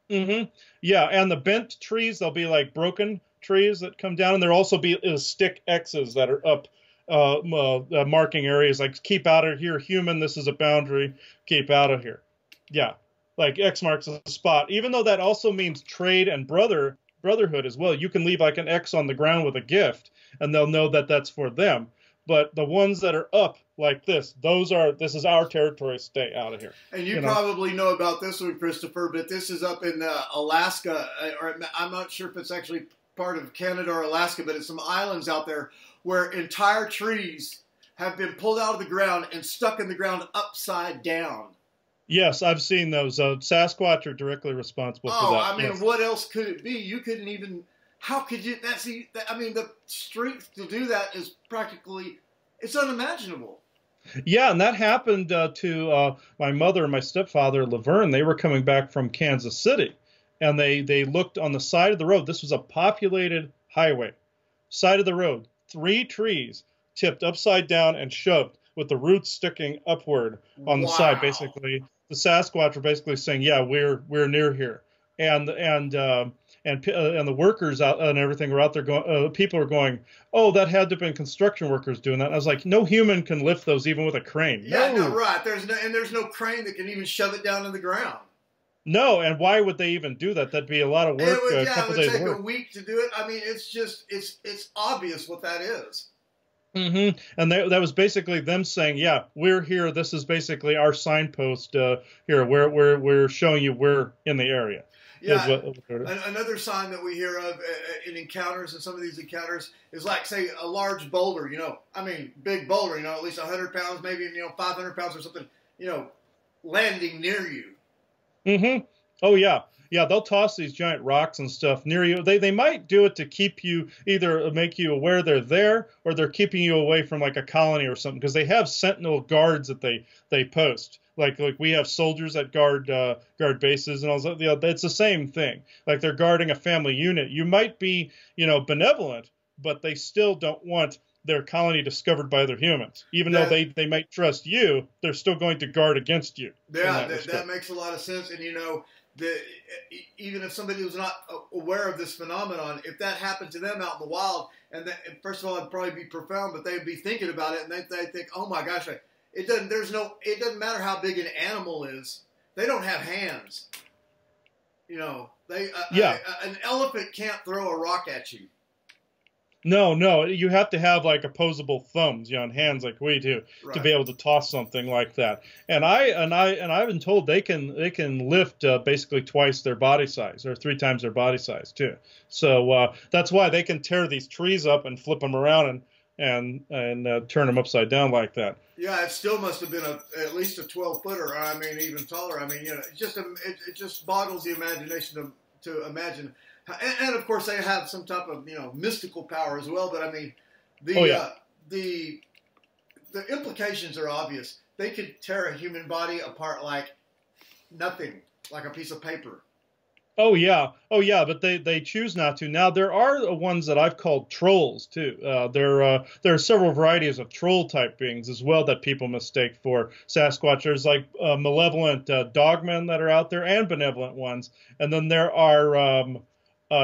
Mm-hmm. Yeah, and the bent trees, they'll be like broken trees that come down, and there'll also be stick X's that are up marking areas like keep out of here, human, this is a boundary, keep out of here. Yeah, like X marks a spot, even though that also means trade and brotherhood as well. You can leave like an X on the ground with a gift, and they'll know that that's for them. But the ones that are up like this is our territory, stay out of here. And you probably know about this one, Christopher, but this is up in Alaska, or I'm not sure if it's actually part of Canada or Alaska, but it's some islands out there where entire trees have been pulled out of the ground and stuck in the ground upside down. Yes, I've seen those. Sasquatch are directly responsible for that. Oh, I mean, yes. What else could it be? You couldn't even... How could you... the strength to do that is practically... It's unimaginable. Yeah, and that happened to my mother and my stepfather, Laverne. They were coming back from Kansas City, and they looked on the side of the road. This was a populated highway, side of the road, 3 trees tipped upside down and shoved with the roots sticking upward on the side. Wow. Basically, the Sasquatch were basically saying, "Yeah, we're near here," and and the workers out and everything were out there going. People are going, "Oh, that had to have been construction workers doing that." And I was like, "No human can lift those even with a crane. Yeah, no, No, right. There's no crane that can even shove it down to the ground. no." And why would they even do that? That'd be a lot of It work, would, a yeah, it couple would days of take a work. week to do it. I mean, it's obvious what that is. And that was basically them saying, "Yeah, we're here. This is basically our signpost. Here, we're showing you we're in the area." Is Yeah, what. another sign that we hear of in encounters, and some of these encounters is like, say, a large boulder. I mean, big boulder. At least 100 pounds, maybe 500 pounds or something. Landing near you. Oh yeah, yeah. They'll toss these giant rocks and stuff near you. They might do it to keep you, either make you aware they're there, or they're keeping you away from like a colony or something, because they have sentinel guards that they post. Like we have soldiers that guard bases and all that. It's the same thing. Like they're guarding a family unit. You might be benevolent, but they still don't want their colony discovered by other humans. Even though That they might trust you, they're still going to guard against you in Yeah, that that respect. makes a lot of sense. And that even if somebody was not aware of this phenomenon, if that happened to them out in the wild, and first of all, it'd probably be profound, but they'd be thinking about it, and they think, oh my gosh, it doesn't matter how big an animal is, they don't have hands. Yeah. An elephant can't throw a rock at you. No, you have to have like opposable thumbs, and hands like we do to Right. be able to toss something like that. And I've been told they can lift basically twice their body size or 3 times their body size too. So that's why they can tear these trees up and flip them around and turn them upside down like that. Yeah, it still must have been at least a 12-footer. I mean, even taller. I mean, it just boggles the imagination to imagine. And of course, they have some type of mystical power as well. But I mean, Oh the yeah. uh, the the implications are obvious. They could tear a human body apart like nothing, like a piece of paper. Oh yeah, but they choose not to. Now there are ones that I've called trolls too. There are several varieties of troll type beings as well that people mistake for Sasquatch. There's like malevolent dogmen that are out there and benevolent ones, and then there are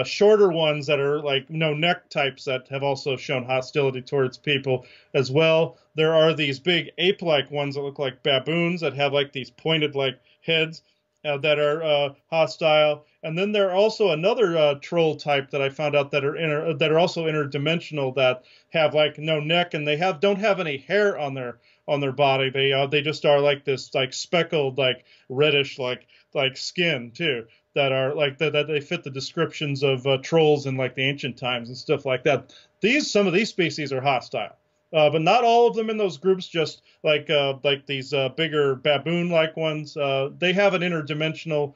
shorter ones that are like no neck types that have also shown hostility towards people as well. There are these big ape-like ones that look like baboons that have like these pointed like heads that are hostile. And then there are also another troll type that I found out that are also interdimensional that have like no neck, and don't have any hair on their body. They just are like this like speckled like reddish like skin too, that are like that they fit the descriptions of trolls in like the ancient times and stuff like that. Some of these species are hostile. But not all of them in those groups. Just like these bigger baboon-like ones, they have an interdimensional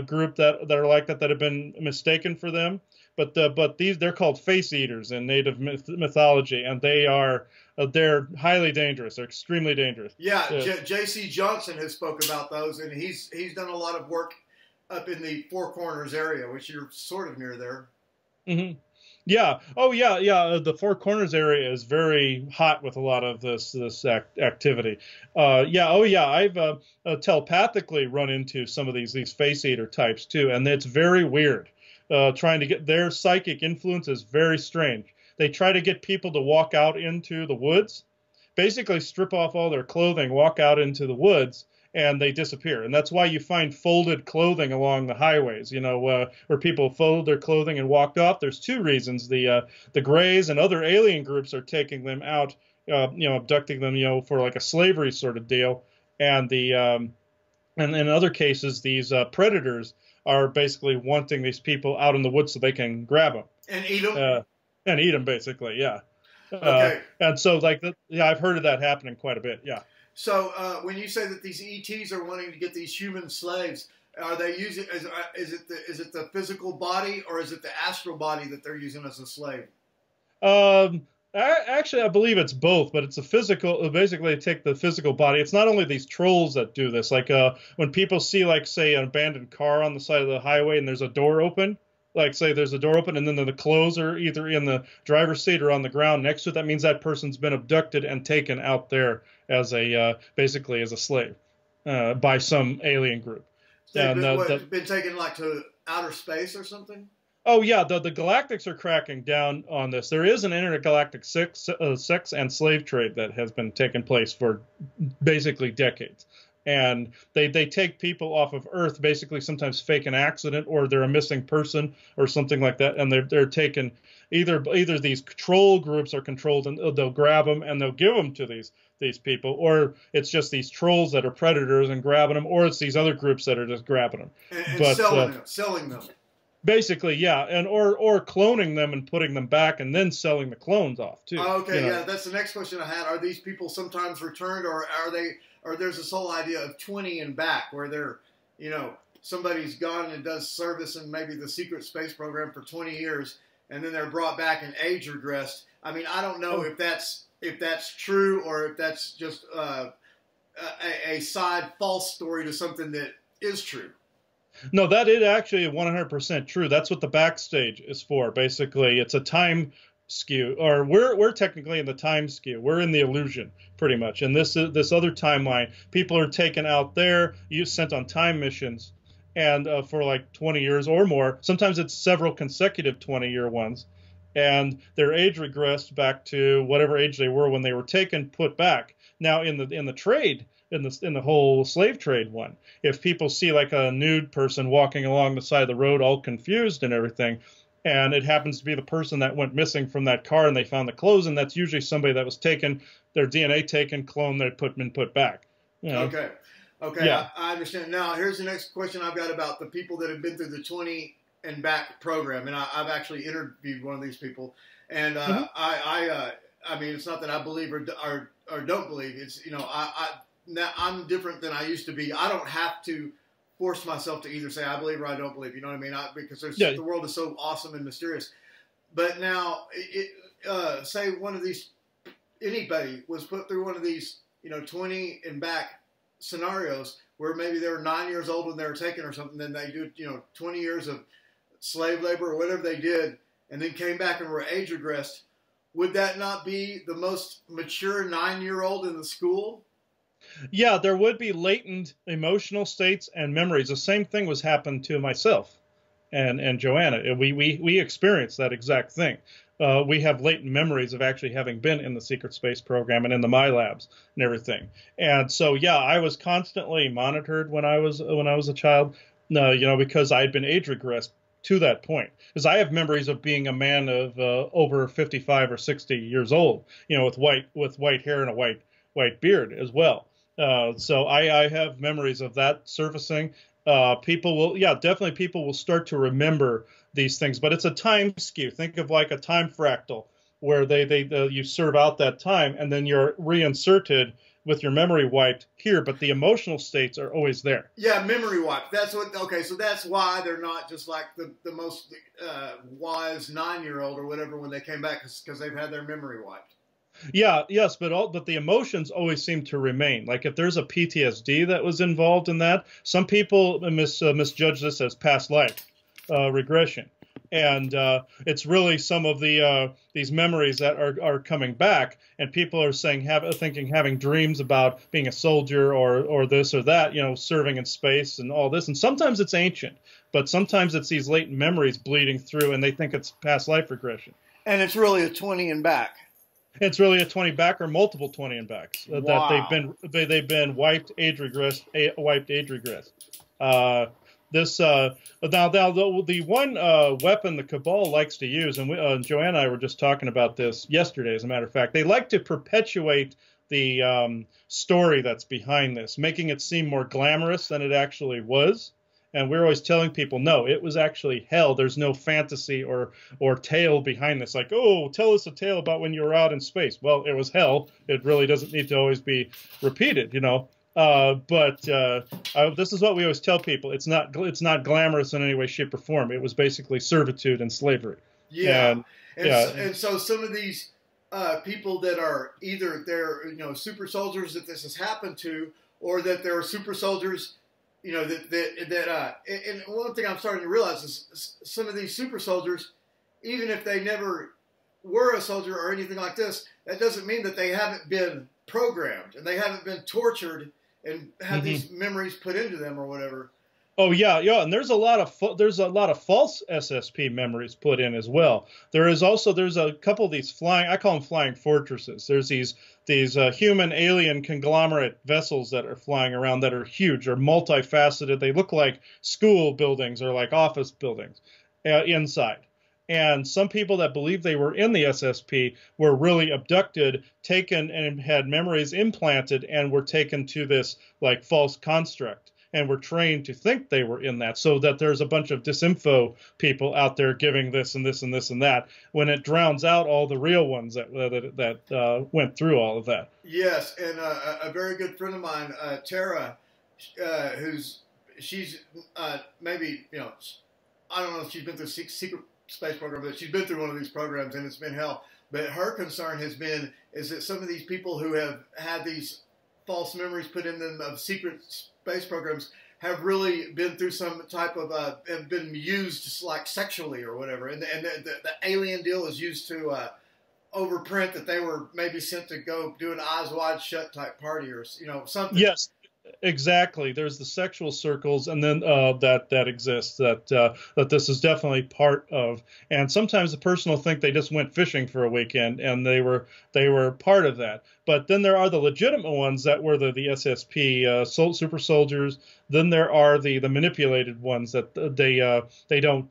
group that are like that have been mistaken for them. But they're called face eaters in native mythology, and they're highly dangerous. They're extremely dangerous. Yeah, Uh, J.C. Johnson has spoke about those, and he's done a lot of work up in the Four Corners area, which you're sort of near there. mhm. Yeah. Oh, yeah. Yeah. The Four Corners area is very hot with a lot of this activity. Yeah. Oh, yeah. I've telepathically run into some of these face eater types too, and it's very weird. Trying to get their psychic influence is very strange. They try to get people to walk out into the woods, basically strip off all their clothing, walk out into the woods, and they disappear. And that's why you find folded clothing along the highways, where people fold their clothing and walked off. There's 2 reasons. The Greys and other alien groups are taking them out, abducting them, for like a slavery sort of deal. And and in other cases, these predators are basically wanting these people out in the woods so they can grab them And eat them? and eat them, basically. Yeah. Okay. And so, yeah, I've heard of that happening quite a bit. Yeah. So when you say that these ETs are wanting to get these human slaves, are they using, is it the physical body, or is it the astral body that they're using as a slave? Um, Actually, I believe it's both, but it's a physical. Basically, they take the physical body. It's not only these trolls that do this. Like when people see, like, say, an abandoned car on the side of the highway and there's a door open, like, say there's a door open and then the clothes are either in the driver's seat or on the ground next to it. That means that person's been abducted and taken out there as a basically as a slave by some alien group. They've And been, the been taken like to outer space or something? Oh yeah, the Galactics are cracking down on this. There is an intergalactic sex and slave trade that has been taking place for basically decades, and they take people off of Earth, basically sometimes fake an accident or they're a missing person or something like that, and they're taken either these troll groups are controlled and they'll grab them and they'll give them to these people, or it's just these trolls that are predators and grabbing them, or it's these other groups that are just grabbing them and selling them. Basically, yeah, and or cloning them and putting them back, and then selling the clones off too. Okay, yeah, that's the next question I had. Are these people sometimes returned, or are they? Or there's this whole idea of 20 and back, where they're, somebody's gone and does service in maybe the secret space program for 20 years, and then they're brought back and age regressed. I mean, I don't know if that's true or if that's just a side false story to something that is true. No, that is actually 100% true. That's what the backstage is for. Basically, it's a time skew, or we're technically in the time skew. We're in the illusion, pretty much. And this other timeline, people are taken out there, you sent on time missions, and for like 20 years or more. Sometimes it's several consecutive 20-year ones, and they're age regressed back to whatever age they were when they were taken, put back. Now in the trade. In the whole slave trade one, if people see like a nude person walking along the side of the road all confused and everything, and it happens to be the person that went missing from that car and they found the clothes, and that's usually somebody that was taken, their DNA taken, cloned, they put back. Okay, yeah. I understand. Now here's the next question I've got about the people that have been through the 20 and back program, and I've actually interviewed one of these people, and I mean, it's not that I believe or don't believe. It's now I'm different than I used to be. I don't have to force myself to either say I believe or I don't believe. You know what I mean? Because the world is so awesome and mysterious. But now, say one of these, anybody was put through one of these, 20 and back scenarios where maybe they were 9 years old when they were taken or something. Then they do, 20 years of slave labor or whatever they did, and then came back and were age regressed. Would that not be the most mature 9-year-old in the school? Yeah, there would be latent emotional states and memories. The same thing was happened to myself and Joanna. We experienced that exact thing. We have latent memories of actually having been in the secret space program and in the My Labs and everything. And so, yeah, I was constantly monitored when I was a child, because I had been age regressed to that point. Because I have memories of being a man of over 55 or 60 years old, with white hair and a white beard as well. So I have memories of that surfacing. People will start to remember these things, but it's a time skew. Think of like a time fractal where you serve out that time and then you're reinserted with your memory wiped here, but the emotional states are always there. Yeah, memory wiped. So that's why they're not just like the most wise 9-year-old or whatever when they came back, because they've had their memory wiped. Yeah, yes, but the emotions always seem to remain. Like if there's a PTSD that was involved in that, some people misjudge this as past life regression, and it's really some of these memories that are coming back, and people are saying having dreams about being a soldier or this or that, serving in space and all this, and sometimes it's ancient, but sometimes it's these latent memories bleeding through, and they think it's past life regression. And it's really a 20 and back. It's really a 20 back or multiple 20 and backs Wow. that they've been wiped age regressed. Now the one weapon the Cabal likes to use, and Joanna and I were just talking about this yesterday, as a matter of fact, they like to perpetuate the story that's behind this, making it seem more glamorous than it actually was. And we're always telling people, no, it was actually hell. There's no fantasy or tale behind this. Like, oh, tell us a tale about when you were out in space. Well, it was hell. It really doesn't need to always be repeated, But this is what we always tell people. It's not glamorous in any way, shape, or form. It was basically servitude and slavery. Yeah. And so some of these people that are either they're super soldiers that this has happened to, or that there are super soldiers, and one thing I'm starting to realize is some of these super soldiers, even if they never were a soldier or anything like this, that doesn't mean that they haven't been programmed and they haven't been tortured and had these memories put into them or whatever. Oh yeah, yeah, and there's a lot of false SSP memories put in as well. There's a couple of these I call them flying fortresses. There's these human alien conglomerate vessels that are flying around that are huge or multifaceted. They look like school buildings or like office buildings inside. And some people that believe they were in the SSP were really abducted, taken, and had memories implanted, and were taken to this like false construct, and were trained to think they were in that, so that there's a bunch of disinfo people out there giving this and this and this and that, when it drowns out all the real ones that went through all of that. Yes, and a very good friend of mine, Tara, she's maybe, I don't know if she's been through secret space program, but she's been through one of these programs and it's been hell. But her concern is that some of these people who have had these false memories put in them of secret space programs have really been through some type of have been used like sexually or whatever, and the alien deal is used to overprint that they were maybe sent to go do an eyes wide shut type party or something. Yes. Exactly. There's the sexual circles, and then that exists that this is definitely part of. And sometimes the person will think they just went fishing for a weekend, and they were part of that. But then there are the legitimate ones that were the SSP super soldiers. Then there are the manipulated ones that they don't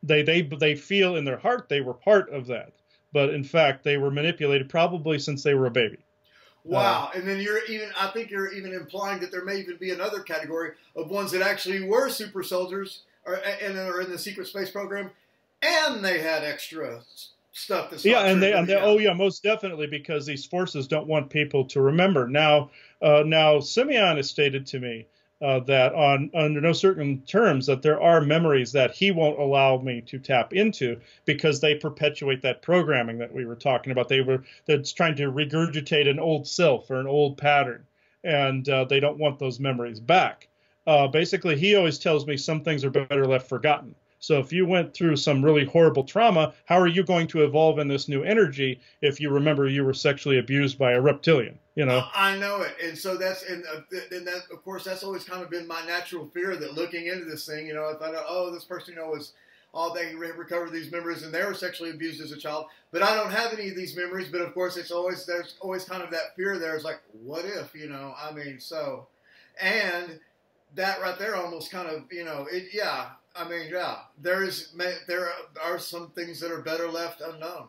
they feel in their heart they were part of that, but in fact they were manipulated probably since they were a baby. Wow. And then I think you're even implying that there may even be another category of ones that actually were super soldiers and are in the secret space program, and they had extra stuff that's oh yeah, most definitely, because these forces don't want people to remember. Now Simeon has stated to me that under no certain terms that there are memories that he won't allow me to tap into because they perpetuate that programming that we were talking about. That's trying to regurgitate an old self or an old pattern, and they don't want those memories back. Basically, he always tells me some things are better left forgotten. So if you went through some really horrible trauma, how are you going to evolve in this new energy if you remember you were sexually abused by a reptilian? I know it, and so that of course that's always kind of been my natural fear, that looking into this thing, I thought, this person, was they recovered these memories and they were sexually abused as a child, but I don't have any of these memories. But of course, there's always kind of that fear there. It's like, what if, and that right there almost kind of, there are some things that are better left unknown.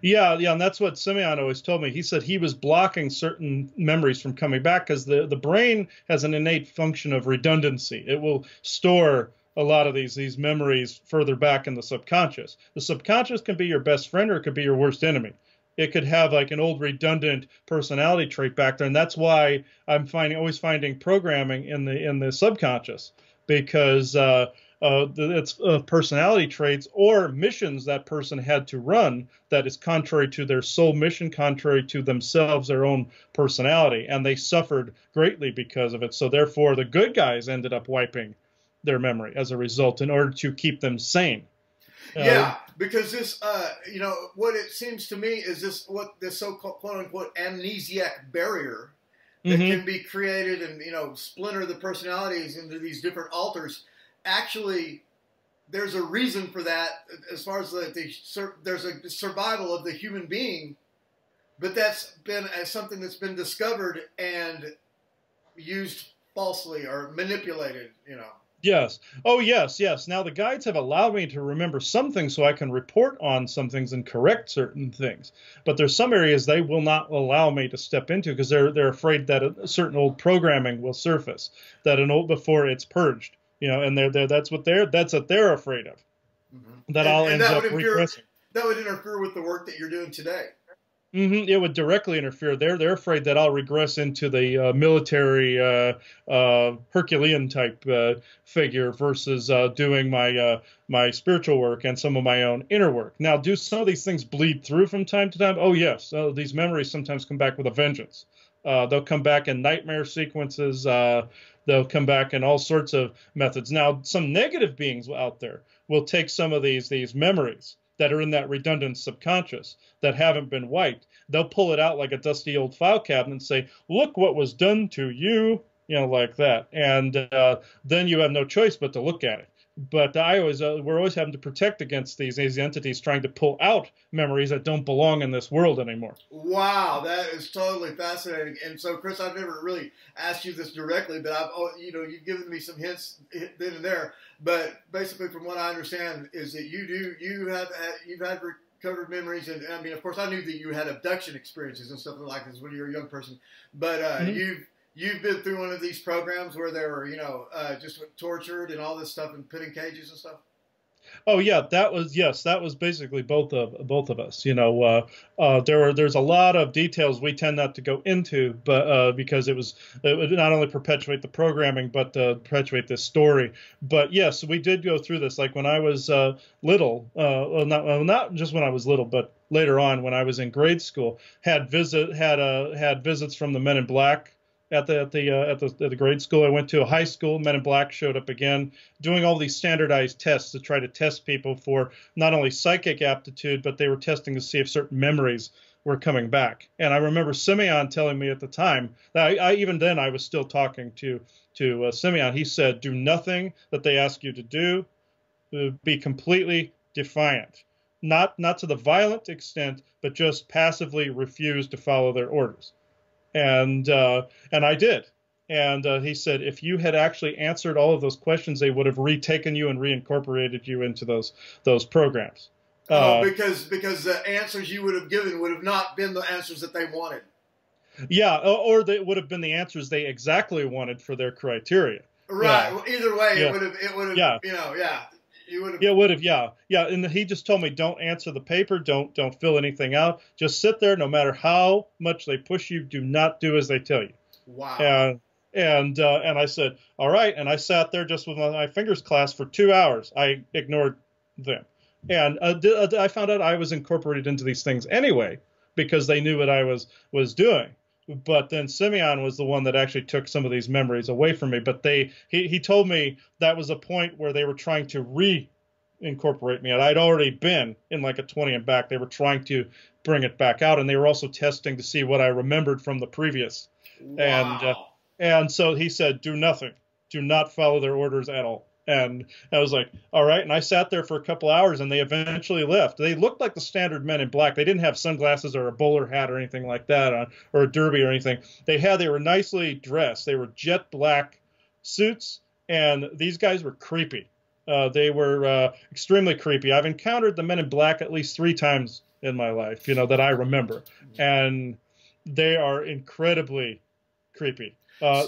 Yeah, and that's what Simeon always told me. He said he was blocking certain memories from coming back because the brain has an innate function of redundancy. It will store a lot of these memories further back in the subconscious. The subconscious can be your best friend or it could be your worst enemy. It could have like an old redundant personality trait back there, and that's why I'm always finding programming in the subconscious, because it's personality traits or missions that person had to run that is contrary to their soul mission, contrary to themselves, their own personality, and they suffered greatly because of it. So therefore, the good guys ended up wiping their memory as a result in order to keep them sane. Yeah, because this, what it seems to me is this so-called quote-unquote amnesiac barrier that can be created and, splinter the personalities into these different alters. Actually, there's a reason for that as far as there's a survival of the human being, but that's been something that's been discovered and used falsely or manipulated, Yes. Oh, yes. Now, the guides have allowed me to remember some things so I can report on some things and correct certain things. But there's some areas they will not allow me to step into because they're afraid that a certain old programming will surface, before it's purged. And that's what they're afraid of. Mm-hmm. That I'll end up regressing. That would interfere with the work that you're doing today. It would directly interfere. They're afraid that I'll regress into the military Herculean type figure versus doing my spiritual work and some of my own inner work. Now, do some of these things bleed through from time to time? Oh yes, these memories sometimes come back with a vengeance. They'll come back in nightmare sequences. They'll come back in all sorts of methods. Now, some negative beings out there will take some of these memories that are in that redundant subconscious that haven't been wiped. They'll pull it out like a dusty old file cabinet and say, look what was done to you, like that. And then you have no choice but to look at it. But we're always having to protect against these entities trying to pull out memories that don't belong in this world anymore. Wow, that is totally fascinating. And so, Chris, I've never really asked you this directly, but you've given me some hints then and there. But basically, from what I understand, is that you've had recovered memories, and I mean, of course, I knew that you had abduction experiences and stuff like this when you were a young person, but You've been through one of these programs where they were, just tortured and all this stuff and put in cages and stuff. Oh yeah, that was basically both of us. There's a lot of details we tend not to go into, but because it would not only perpetuate the programming, but perpetuate this story. But yes, we did go through this. Like when I was little, not just when I was little, but later on when I was in grade school, had visits from the Men in Black at the grade school I went to. A high school, Men in Black showed up again, doing all these standardized tests to try to test people for not only psychic aptitude, but they were testing to see if certain memories were coming back. And I remember Simeon telling me at the time that even then I was still talking to Simeon. He said, "Do nothing that they ask you to do. Be completely defiant, not to the violent extent, but just passively refuse to follow their orders." And I did. And he said, if you had actually answered all of those questions, they would have retaken you and reincorporated you into those programs. Because the answers you would have given would have not been the answers that they wanted. Yeah, or they would have been the answers they exactly wanted for their criteria. Right. Well, either way, it would have. Yeah. You would have. Yeah, would have. Yeah. And he just told me, don't answer the paper, don't fill anything out, just sit there. No matter how much they push you, do not do as they tell you. Wow. And I said, all right. And I sat there just with my fingers clasped for 2 hours. I ignored them, and I found out I was incorporated into these things anyway because they knew what I was doing. But then Simeon was the one that actually took some of these memories away from me. But he told me that was a point where they were trying to reincorporate me. And I'd already been in like a 20 and back. They were trying to bring it back out. And they were also testing to see what I remembered from the previous. Wow. And so he said, do nothing. Do not follow their orders at all. And I was like, all right. And I sat there for a couple hours and they eventually left. They looked like the standard Men in Black. They didn't have sunglasses or a bowler hat or anything like that on, or a derby or anything. They were nicely dressed. They were jet black suits. And these guys were creepy. They were extremely creepy. I've encountered the Men in Black at least 3 times in my life, that I remember. And they are incredibly creepy.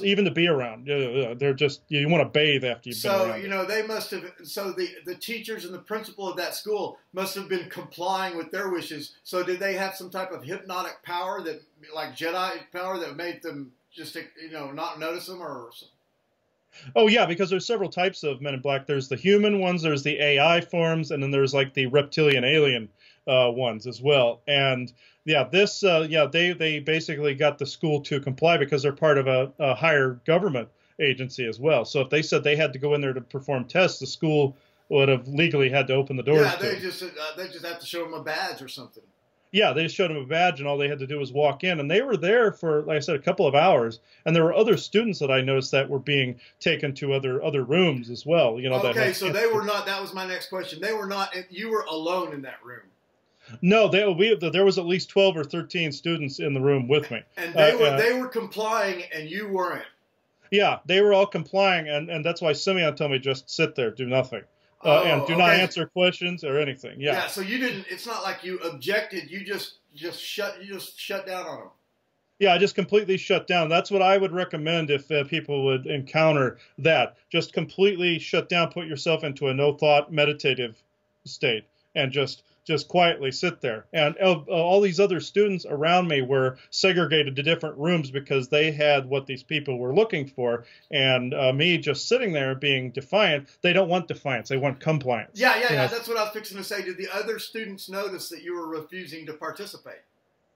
Even to be around, they're just, you want to bathe after you've been around. So, they must have, so the teachers and the principal of that school must have been complying with their wishes. So did they have some type of hypnotic power that, like Jedi power, that made them just, not notice them or something? Oh, yeah, because there's several types of Men in Black. There's the human ones, there's the AI forms, and then there's like the reptilian alien ones as well. And yeah, they basically got the school to comply because they're part of a higher government agency as well. So if they said they had to go in there to perform tests, the school would have legally had to open the doors. Yeah, they just have to show them a badge or something. Yeah, they showed them a badge, and all they had to do was walk in. And they were there for, like I said, a couple of hours. And there were other students that I noticed that were being taken to other rooms as well. Okay, so they were not. That was my next question. They were not. You were alone in that room. No, there was at least 12 or 13 students in the room with me. And they were complying, and you weren't. Yeah, they were all complying, and that's why Simeon told me just sit there, do nothing. And do not answer questions or anything. Yeah. Yeah. So you didn't. It's not like you objected. You just shut down on them. Yeah, I just completely shut down. That's what I would recommend if people would encounter that. Just completely shut down. Put yourself into a no thought meditative state, and just just quietly sit there. And all these other students around me were segregated to different rooms because they had what these people were looking for. And me just sitting there being defiant, they don't want defiance, they want compliance. Yeah. That's what I was fixing to say. Did the other students notice that you were refusing to participate?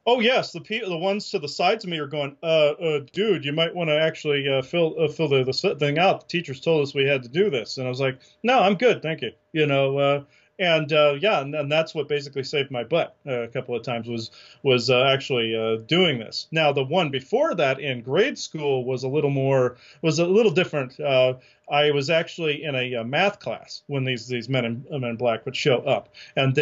Oh yes, the ones to the sides of me are going, dude, you might want to actually fill the thing out. The teachers told us we had to do this, and I was like, no, I'm good, thank you. And that's what basically saved my butt a couple of times was actually doing this. Now the one before that in grade school was a little different. I was actually in a math class when these men in black would show up, and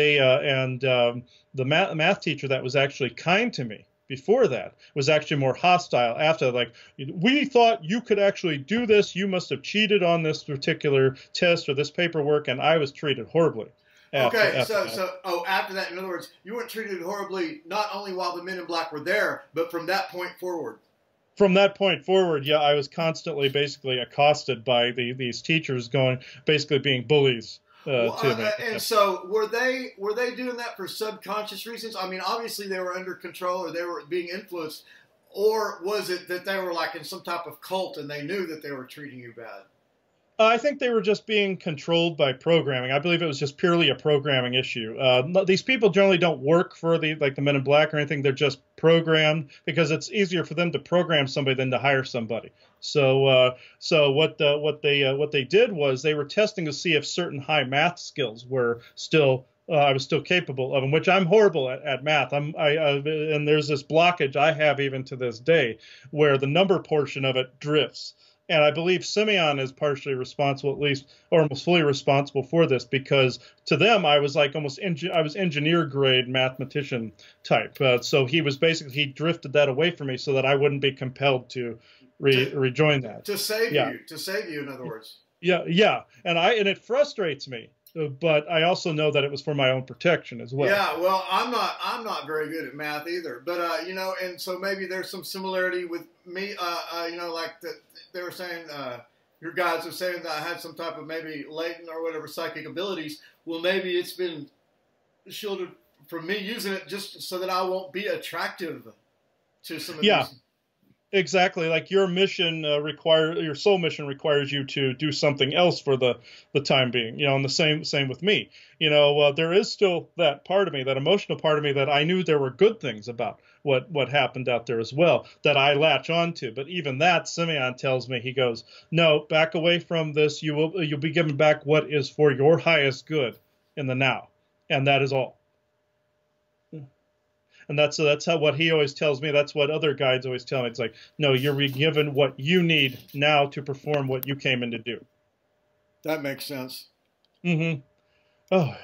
the math teacher that was actually kind to me before that was actually more hostile after, like, we thought you could actually do this. You must have cheated on this particular test or this paperwork, and I was treated horribly. After that, in other words, you weren't treated horribly not only while the men in black were there, but from that point forward. From that point forward, yeah, I was constantly basically accosted by these teachers basically being bullies. To me. And so were they doing that for subconscious reasons? I mean, obviously they were under control or they were being influenced, or was it that they were like in some type of cult and they knew that they were treating you bad? I think they were just being controlled by programming. I believe it was just purely a programming issue. These people generally don't work for the Men in Black or anything. They're just programmed because it's easier for them to program somebody than to hire somebody. So what they did was they were testing to see if certain high math skills were still. I was still capable of them, which I'm horrible at math. And there's this blockage I have even to this day where the number portion of it drifts. And I believe Simeon is partially responsible, at least, or almost fully responsible for this, because to them, I was like I was engineer grade mathematician type. So he drifted that away from me so that I wouldn't be compelled to rejoin that. To save you, in other words. Yeah. And it frustrates me. But I also know that it was for my own protection as well. Yeah, well, I'm not very good at math either, but and so maybe there's some similarity with me. Like they were saying, your guys are saying that I had some type of maybe latent or whatever psychic abilities. Well, maybe it's been shielded from me using it just so that I won't be attractive to some of these. Exactly. Like your soul mission requires you to do something else for the time being, and the same with me. There is still that part of me, that emotional part of me that I knew there were good things about what happened out there as well that I latch on to. But even that, Simeon tells me, he goes, no, back away from this. You'll be given back what is for your highest good in the now. And that is all. And that's how what he always tells me. That's what other guides always tell me. It's like, no, you're given what you need now to perform what you came in to do. That makes sense. Mm-hmm. Oh,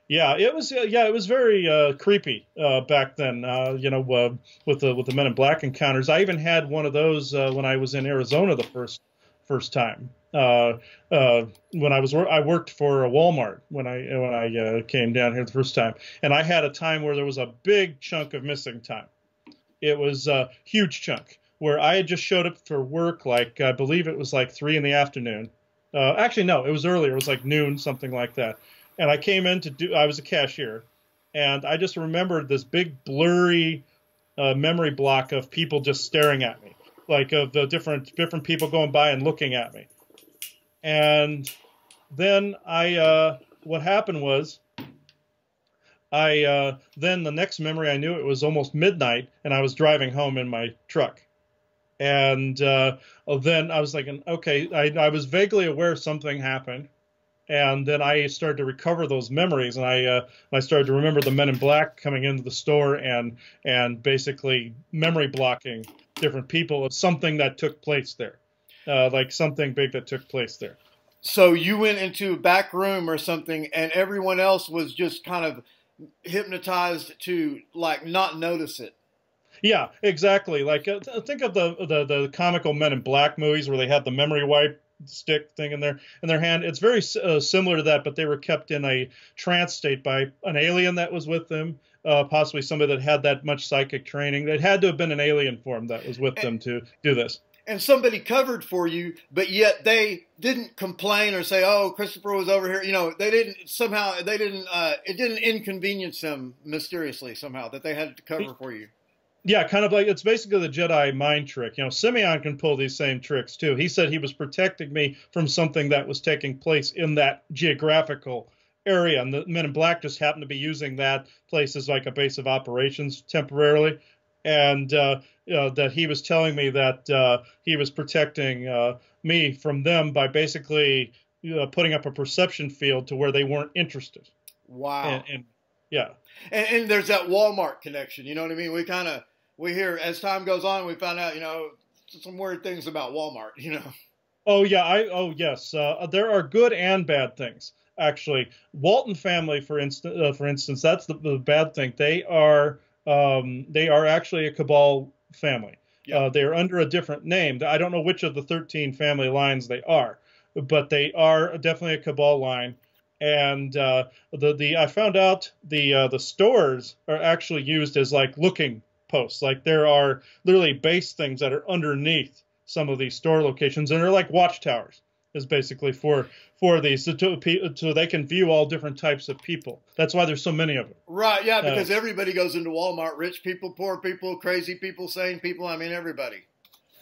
yeah. It was very creepy back then. With the Men in Black encounters. I even had one of those when I was in Arizona the first time. When I worked for a Walmart when I came down here the first time, and I had a time where there was a big chunk of missing time. It was a huge chunk where I had just showed up for work, like I believe it was like 3 p.m. Actually, no, it was earlier. It was like noon, something like that. And I came in I was a cashier, and I just remembered this big blurry memory block of people just staring at me, like of the different people going by and looking at me. And then what happened was, then the next memory I knew, it was almost midnight, and I was driving home in my truck. And then I was like, okay, I was vaguely aware something happened. And then I started to recover those memories, and I started to remember the Men in Black coming into the store and basically memory blocking different people of something that took place there. Like something big that took place there. So you went into a back room or something, and everyone else was just kind of hypnotized to like not notice it. Yeah, exactly. Like think of the comical Men in Black movies where they had the memory wipe stick thing in their hand. It's very similar to that, but they were kept in a trance state by an alien that was with them. Possibly somebody that had that much psychic training. It had to have been an alien form that was with them to do this. and somebody covered for you, but yet they didn't complain or say, "Oh, Christopher was over here." You know, they didn't somehow. They didn't. It didn't inconvenience them mysteriously somehow that they had to cover for you. Yeah, kind of like it's basically the Jedi mind trick. You know, Simeon can pull these same tricks too. He said he was protecting me from something that was taking place in that geographical area, and the Men in Black just happened to be using that place as like a base of operations temporarily, and that he was telling me that he was protecting me from them by basically putting up a perception field to where they weren't interested. Wow. And yeah. And there's that Walmart connection. You know what I mean? We hear as time goes on, we find out, you know, some weird things about Walmart, you know. Oh yeah, oh yes. There are good and bad things. Actually, Walton family, for instance, that's the bad thing. They are actually a Cabal family. Yeah. They are under a different name. I don't know which of the 13 family lines they are, but they are definitely a Cabal line. And I found out the stores are actually used as like looking posts. Like there are literally base things that are underneath some of these store locations, and they're like watchtowers. Is basically for these so they can view all different types of people. That's why there's so many of them. Right. Yeah. Because everybody goes into Walmart: rich people, poor people, crazy people, sane people. I mean, everybody.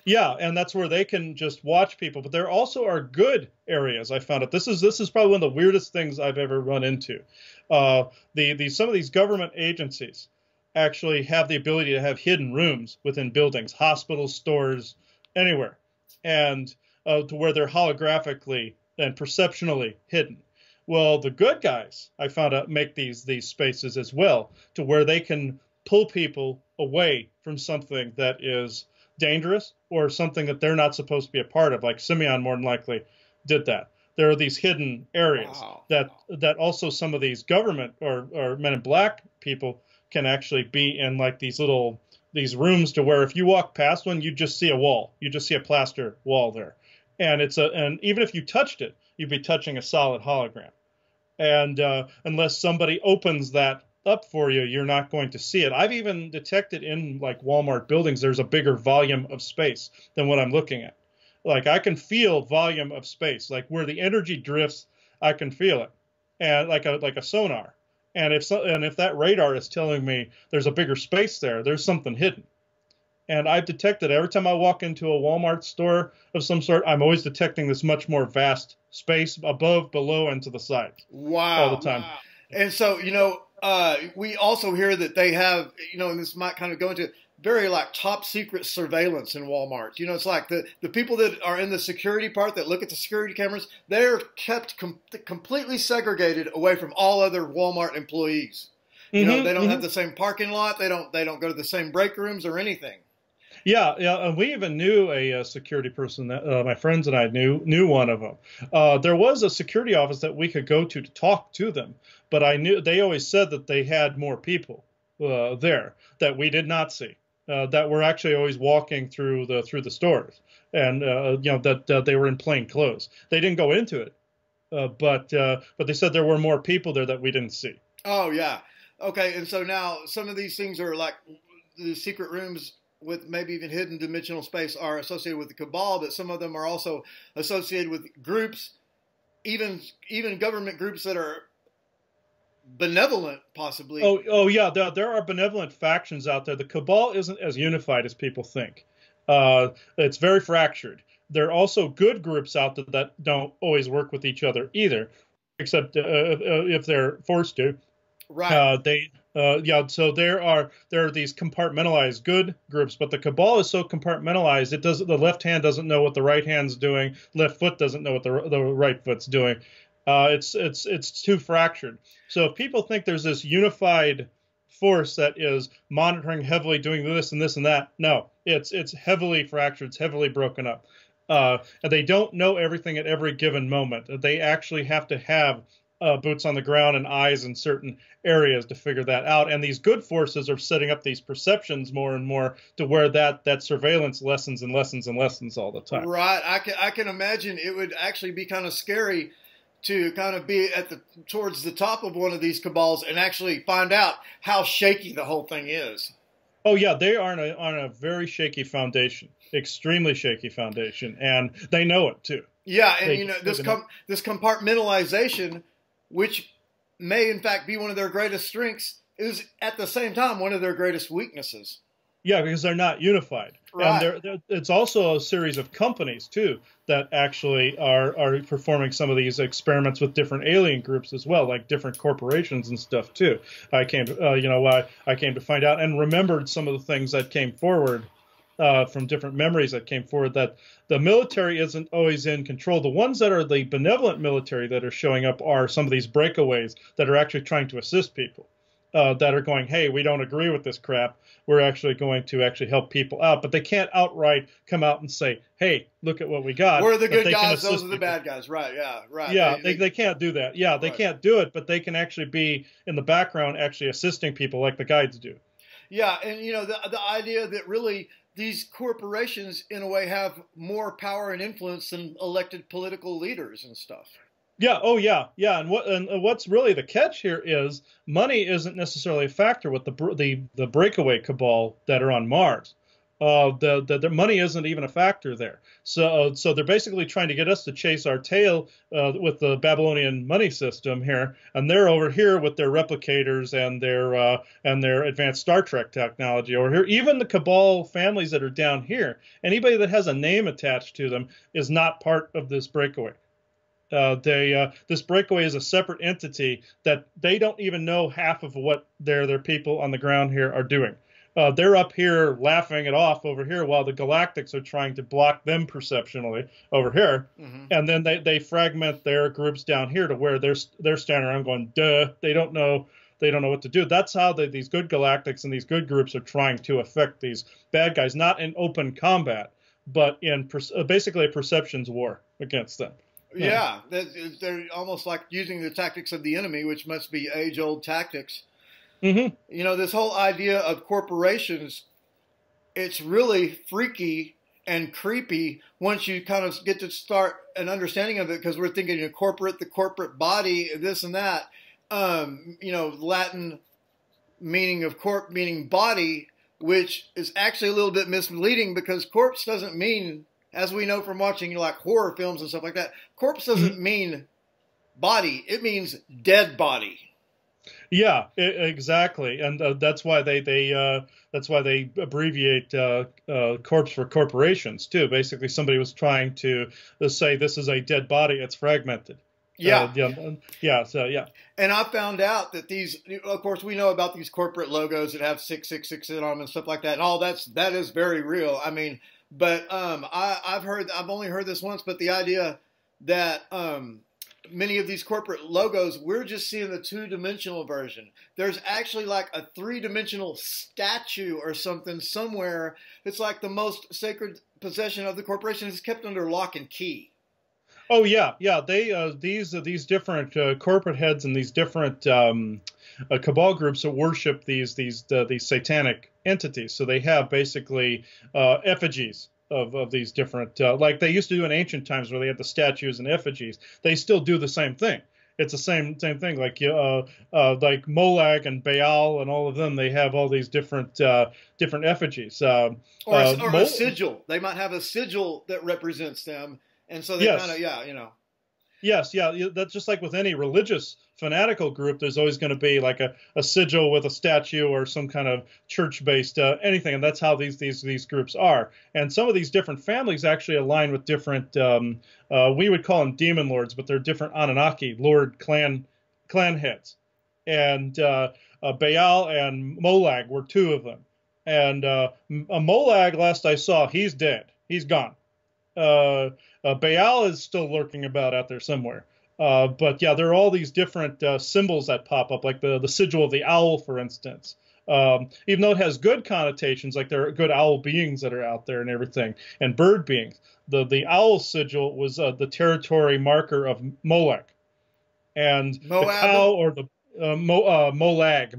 Yeah, and that's where they can just watch people. But there also are good areas. I found out this is probably one of the weirdest things I've ever run into. Some of these government agencies actually have the ability to have hidden rooms within buildings, hospitals, stores, anywhere, and to where they're holographically and perceptionally hidden. Well, the good guys, I found out, make these spaces as well, to where they can pull people away from something that is dangerous or something that they're not supposed to be a part of. Like Simeon more than likely did that. There are these hidden areas that also some of these government or Men in Black people can actually be in, like these rooms to where if you walk past one, you just see a wall. You just see a plaster wall there. And and even if you touched it, you'd be touching a solid hologram. And unless somebody opens that up for you, you're not going to see it. I've even detected in like Walmart buildings, there's a bigger volume of space than what I'm looking at. Like I can feel volume of space, like where the energy drifts, I can feel it, and like a sonar. And if that radar is telling me there's a bigger space there, there's something hidden. And I've detected every time I walk into a Walmart store of some sort, I'm always detecting this much more vast space above, below, and to the sides. Wow. All the time. Wow. And so, you know, we also hear that they have, you know, and this might kind of go into very like top secret surveillance in Walmart. You know, it's like the people that are in the security part that look at the security cameras, they're kept completely segregated away from all other Walmart employees. You know, they don't have the same parking lot. They don't go to the same break rooms or anything. Yeah, and we even knew a security person that my friends and I knew one of them. There was a security office that we could go to talk to them, but I knew they always said that they had more people there that we did not see. That were actually always walking through the stores, and you know that they were in plain clothes. They didn't go into it, but they said there were more people there that we didn't see. Oh yeah, okay. And so now some of these things are like the secret rooms with maybe even hidden dimensional space are associated with the Cabal, but some of them are also associated with groups, even government groups that are benevolent, possibly. Oh yeah, there are benevolent factions out there. The Cabal isn't as unified as people think. It's very fractured. There are also good groups out there that don't always work with each other either, except if they're forced to. Right. So there are these compartmentalized good groups, but the Cabal is so compartmentalized. The left hand doesn't know what the right hand's doing. Left foot doesn't know what the right foot's doing. It's too fractured. So if people think there's this unified force that is monitoring heavily, doing this and this and that, no, it's heavily fractured. It's heavily broken up. And they don't know everything at every given moment. They actually have to have boots on the ground and eyes in certain areas to figure that out. And these good forces are setting up these perceptions more and more to where that surveillance lessens and lessens and lessens all the time. Right. I can imagine it would actually be kind of scary to kind of be towards the top of one of these cabals and actually find out how shaky the whole thing is. Oh yeah, they are on a very shaky foundation, extremely shaky foundation, and they know it too. Yeah, and They this compartmentalization, which may in fact be one of their greatest strengths, is at the same time one of their greatest weaknesses. Yeah, because they're not unified, and Right. it's also a series of companies too that actually are performing some of these experiments with different alien groups as well, like different corporations and stuff too. I came to I came to find out and remembered some of the things that came forward from different memories that came forward, that the military isn't always in control. The ones that are the benevolent military that are showing up are some of these breakaways that are actually trying to assist people. That are going, hey, we don't agree with this crap. We're actually going to actually help people out, but they can't outright come out and say, hey, look at what we got. We're the But good they can guys; those assist are the people. bad guys. Right? Yeah. Right. Yeah, they can't do that. Yeah, they Right. can't do it, but they can actually be in the background actually assisting people like the guides do. Yeah, and the idea that really these corporations, in a way, have more power and influence than elected political leaders and stuff. Yeah. Oh, yeah. Yeah. And what's really the catch here is money isn't necessarily a factor with the breakaway cabal that are on Mars. The money isn't even a factor there. So they're basically trying to get us to chase our tail with the Babylonian money system here, and they're over here with their replicators and their advanced Star Trek technology over here. Even the cabal families that are down here, anybody that has a name attached to them is not part of this breakaway. This breakaway is a separate entity that they don't even know half of what their people on the ground here are doing. They're up here laughing it off over here while the Galactics are trying to block them perceptionally over here, and then they fragment their groups down here to where they're standing around going, duh, they don't know what to do. That's how these good Galactics and these good groups are trying to affect these bad guys, not in open combat, but in basically a perceptions war against them. Yeah, they're almost like using the tactics of the enemy, which must be age-old tactics. Mm-hmm. This whole idea of corporations, it's really freaky and creepy once you kind of get to start an understanding of it, because we're thinking the corporate body, this and that. Latin meaning of corp meaning body, which is actually a little bit misleading, because corpse doesn't mean, as we know from watching like horror films and stuff like that, corpse doesn't mean body. It means dead body. Yeah, exactly, and that's why they abbreviate corpse for corporations too. Basically, somebody was trying to say this is a dead body; it's fragmented. Yeah. Yeah. So yeah. And I found out that these, of course, we know about these corporate logos that have 666 in them and stuff like that, and all that is very real. I mean, but I've only heard this once, but the idea that many of these corporate logos, we're just seeing the two-dimensional version. There's actually like a three-dimensional statue or something somewhere that's like the most sacred possession of the corporation is kept under lock and key. Oh yeah. They these different corporate heads and these different cabal groups that worship these satanic entities. So they have basically effigies of these different, like they used to do in ancient times where they had the statues and effigies. They still do the same thing. It's the same thing. Like Molag and Baal and all of them, they have all these different effigies. Or a sigil. They might have a sigil that represents them, and so they kind of Yes, yeah, that's just like with any religious fanatical group. There's always going to be like a sigil with a statue or some kind of church-based anything, and that's how these groups are. And some of these different families actually align with different. We would call them demon lords, but they're different Anunnaki lord clan heads. And Baal and Molag were two of them. And Molag, last I saw, he's dead. He's gone. Baal is still lurking about out there somewhere. But yeah, there are all these different symbols that pop up, like the sigil of the owl, for instance. Even though it has good connotations, like there are good owl beings that are out there and everything, and bird beings. The owl sigil was the territory marker of Molech, and Moab? the cow or the Molag,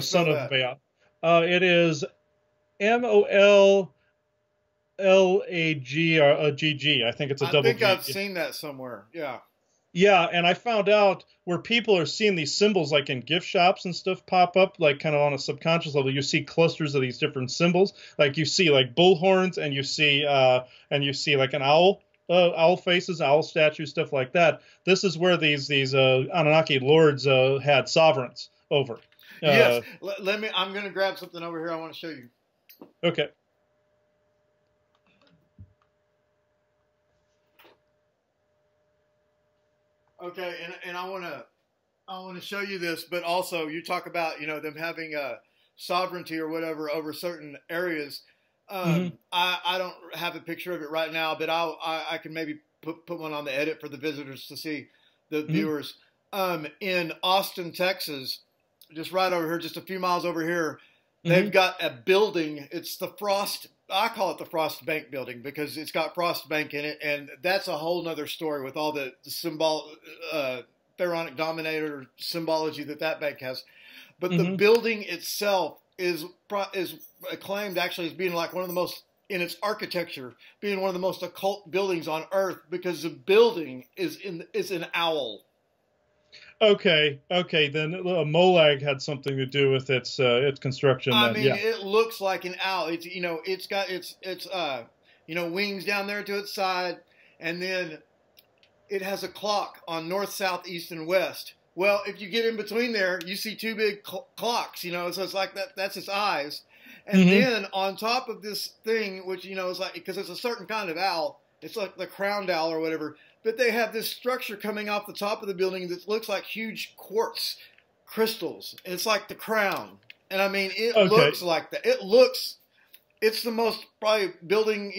son of Baal. It is Mollag or GG. I think it's a double G. I think I've seen that somewhere. Yeah. Yeah, and I found out where people are seeing these symbols like in gift shops and stuff pop up, like kind of on a subconscious level. You see clusters of these different symbols. Like you see like bull horns and you see like an owl, owl faces, owl statues, stuff like that. This is where these Anunnaki lords had sovereigns over. Yes. Uh, Let me. I'm going to grab something over here. I want to show you. okay. Okay, and I want to show you this, but also you talk about them having sovereignty or whatever over certain areas. Hmm. I don't have a picture of it right now, but I can maybe put one on the edit for the visitors to see, the Hmm. viewers. In Austin, Texas, just right over here, just a few miles over here, they've Hmm. got a building. It's the Frost. I call it the Frost Bank building because it's got Frost Bank in it, and that's a whole nother story with all the symbol, pharaonic dominator symbology that bank has. But the Hmm. building itself is acclaimed actually as being like one of the most, in its architecture, being one of the most occult buildings on Earth because the building is an owl. Okay, okay, then Molag had something to do with its construction. I Then, mean, yeah. it looks like an owl. It's got its wings down there to its side, and then it has a clock on north, south, east, and west. Well, if you get in between there, you see two big clocks. So it's like that. That's its eyes. And Hmm. then on top of this thing, which is like, because it's a certain kind of owl, it's like the crowned owl or whatever. But they have this structure coming off the top of the building that looks like huge quartz crystals. And it's like the crown. And I mean, it Okay. looks like that. It's the most probably building,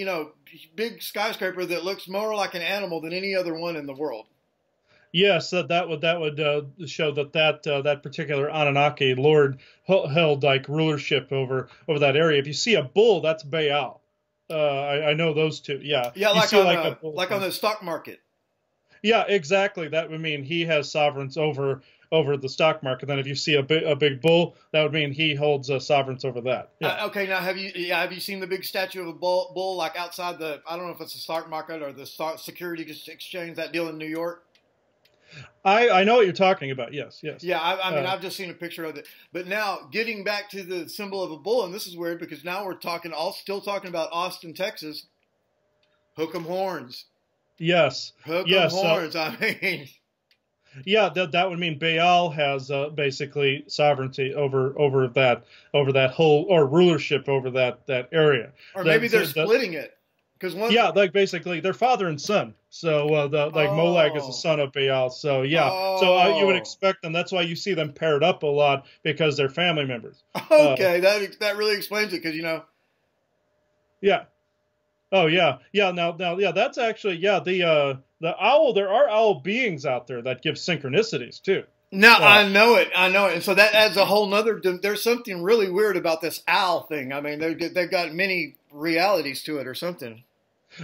big skyscraper that looks more like an animal than any other one in the world. Yes, that would show that particular Anunnaki lord held like rulership over that area. If you see a bull, that's Baal. I know those two. Yeah, Yeah, you like see on like a bull. the stock market. Yeah, exactly. That would mean he has sovereigns over the stock market. Then if you see a big bull, that would mean he holds sovereigns over that. Yeah. Okay, now have you seen the big statue of a bull like outside the, I don't know if it's the stock market or the Securities Exchange, that deal in New York? I know what you're talking about. Yes, yes. Yeah, I mean Uh, I've just seen a picture of it. But now getting back to the symbol of a bull, and this is weird because now we're still talking about Austin, Texas. Hook 'em horns, yes, hook 'em yes. horns. I mean, Yeah, that would mean Baal has basically sovereignty over that whole or rulership over that area. or maybe That they're the splitting it because one. Yeah, like basically they're father and son. So the like Molag is the Oh, son of Baal. So yeah, so you would oh. expect them. That's why you see them paired up a lot because they're family members. Uh, Okay, that really explains it because yeah. Oh yeah, yeah. Now, yeah. That's actually yeah. The owl. There are owl beings out there that give synchronicities too. now Uh, I know it, and so that adds a whole nother. There's something really weird about this owl thing. I mean, they've got many realities to it or something.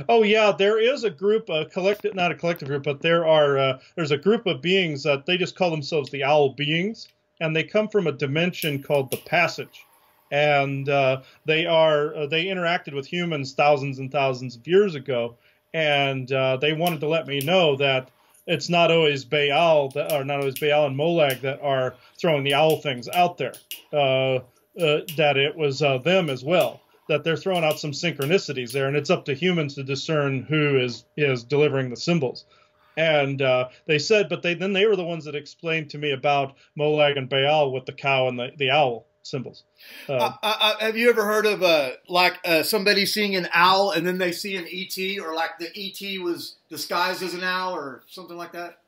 Oh yeah, there is a group, a collective, not a collective group, but there's a group of beings that they just call themselves the Owl Beings, and they come from a dimension called the Passage, and they interacted with humans thousands and thousands of years ago, and they wanted to let me know that it's not always Baal that, or not always Baal and Molag that are throwing the owl things out there, that it was them as well, that they're throwing out some synchronicities there, and it's up to humans to discern who is delivering the symbols. And they said, but they were the ones that explained to me about Molag and Baal with the cow and the owl symbols. Uh, Have you ever heard of somebody seeing an owl and then they see an ET, or like the ET was disguised as an owl or something like that?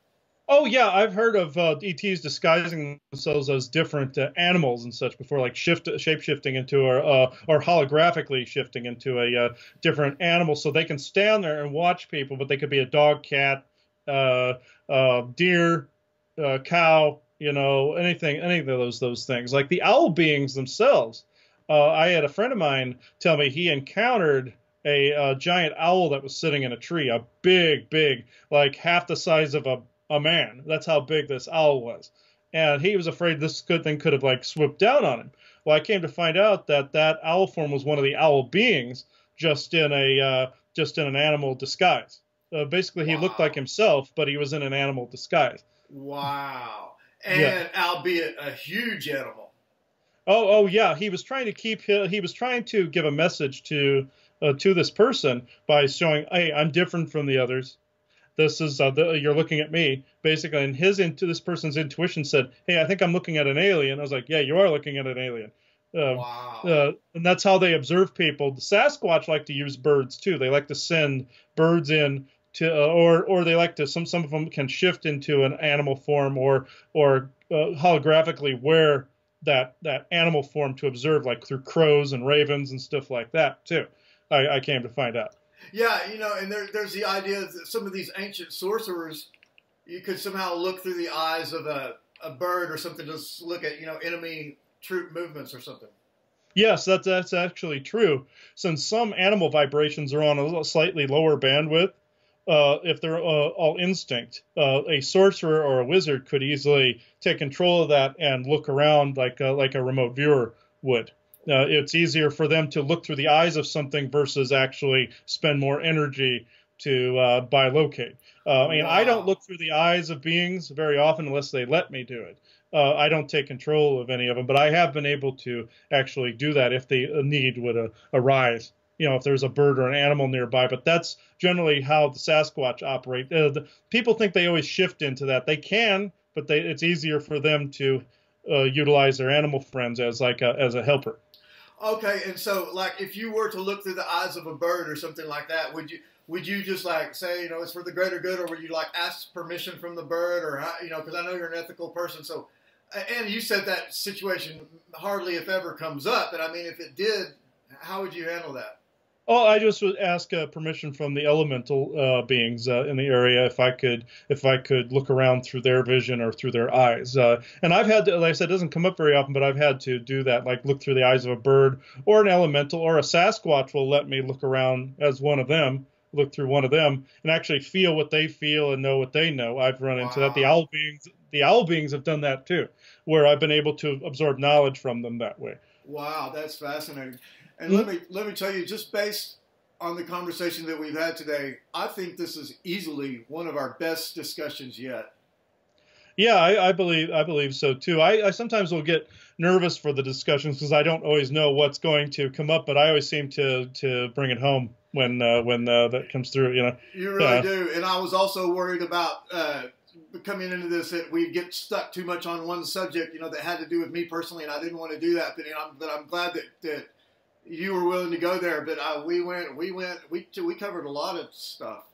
oh yeah, I've heard of ETs disguising themselves as different animals and such before, like shape shifting into or holographically shifting into a different animal, so they can stand there and watch people, but they could be a dog, cat, uh, deer, cow, anything, any of those things. Like the owl beings themselves. I had a friend of mine tell me he encountered a giant owl that was sitting in a tree, a big, like half the size of a man. That's how big this owl was. And he was afraid this good thing could have like swooped down on him. Well, I came to find out that owl form was one of the owl beings, just in an animal disguise. Basically, he looked like Wow. himself, but he was in an animal disguise. Wow. Yeah. And albeit a huge animal. Oh, yeah. He was trying to give a message to this person by showing, hey, I'm different from the others. This is you're looking at me, basically. And this person's intuition said, hey, I think I'm looking at an alien. I was like, yeah, you are looking at an alien. Um, Wow. and that's how they observe people. The Sasquatch like to use birds too. They like to send birds in to, or they like to. Some of them can shift into an animal form, or holographically wear that animal form to observe, like through crows and ravens and stuff like that too. I came to find out. Yeah, and there's the idea that some of these ancient sorcerers, you could somehow look through the eyes of a bird or something, just look at, enemy troop movements or something. Yes, that's actually true. Since some animal vibrations are on a slightly lower bandwidth, if they're all instinct, a sorcerer or a wizard could easily take control of that and look around like a remote viewer would. It's easier for them to look through the eyes of something versus actually spend more energy to bilocate. I mean, I don't Wow. look through the eyes of beings very often unless they let me do it. I don't take control of any of them, but I have been able to actually do that if the need would arise. If there's a bird or an animal nearby. But that's generally how the Sasquatch operate. People think they always shift into that. They can, but it's easier for them to utilize their animal friends as as a helper. Okay, and so like if you were to look through the eyes of a bird or something like that, would you just like say, it's for the greater good, or would you like ask permission from the bird, or because I know you're an ethical person, so and you said that situation hardly if ever comes up, but I mean if it did, how would you handle that? Oh, I just would ask permission from the elemental beings in the area if I could look around through their vision or through their eyes. And I've had to, like I said, it doesn't come up very often, but I've had to do that, like look through the eyes of a bird or an elemental or a Sasquatch will let me look around as one of them, look through one of them, and actually feel what they feel and know what they know. I've run into that. Wow. The owl beings have done that too, where I've been able to absorb knowledge from them that way. Wow, that's fascinating. And let Mhm. me let me tell you, just based on the conversation that we've had today, I think this is easily one of our best discussions yet. Yeah, I believe so too. I sometimes will get nervous for the discussions because I don't always know what's going to come up, but I always seem to bring it home when that comes through. You really Yeah. do. And I was also worried about coming into this that we'd get stuck too much on one subject, that had to do with me personally, and I didn't want to do that. But I'm glad that you were willing to go there. But we covered a lot of stuff.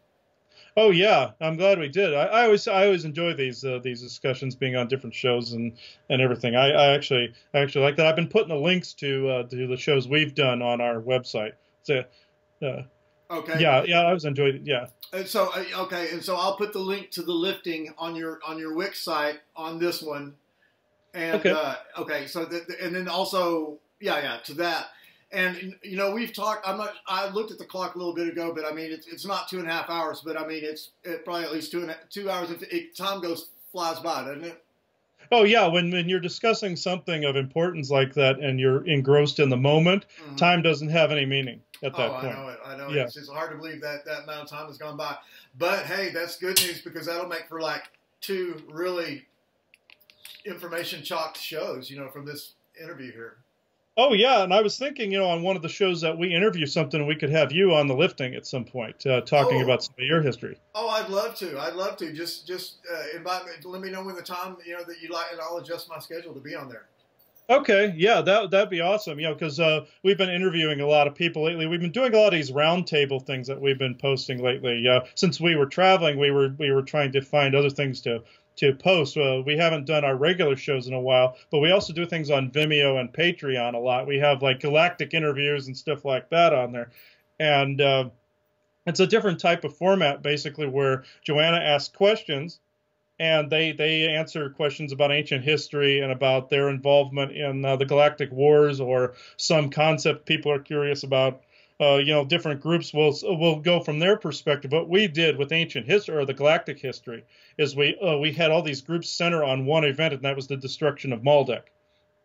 Oh yeah, I'm glad we did. I always enjoy these discussions being on different shows and everything. I actually like that. I've been putting the links to the shows we've done on our website. So uh, Okay. yeah, I always enjoyed it. Yeah. And so I'll put the link to the lifting on your Wix site on this one. And Okay. okay, so and then also yeah to that. And we've talked. I looked at the clock a little bit ago, but I mean it's not 2.5 hours, but I mean it's probably at least 2 hours. And time flies by, doesn't it? Oh yeah, when you're discussing something of importance like that and you're engrossed in the moment, Hmm. time doesn't have any meaning at Oh, that I point. know it. I know it. Yeah. It's just hard to believe that amount of time has gone by. But hey, that's good news because that'll make for like two really information chocked shows, from this interview here. Oh yeah, and I was thinking, on one of the shows that we interview something, we could have you on the lifting at some point, talking about Oh, some of your history. oh, I'd love to. I'd love to. Just invite me. Let me know when the time that you like, and I'll adjust my schedule to be on there. Okay, yeah, that'd be awesome. Because we've been interviewing a lot of people lately. We've been doing a lot of these roundtable things that we've been posting lately. Since we were traveling, we were trying to find other things to post. We haven't done our regular shows in a while, but we also do things on Vimeo and Patreon a lot. We have like galactic interviews and stuff like that on there, and it's a different type of format, basically, where Joanna asks questions and they answer questions about ancient history and about their involvement in the galactic wars or some concept people are curious about. Different groups will go from their perspective. What we did with ancient history or the galactic history is we had all these groups center on one event, and that was the destruction of Maldek,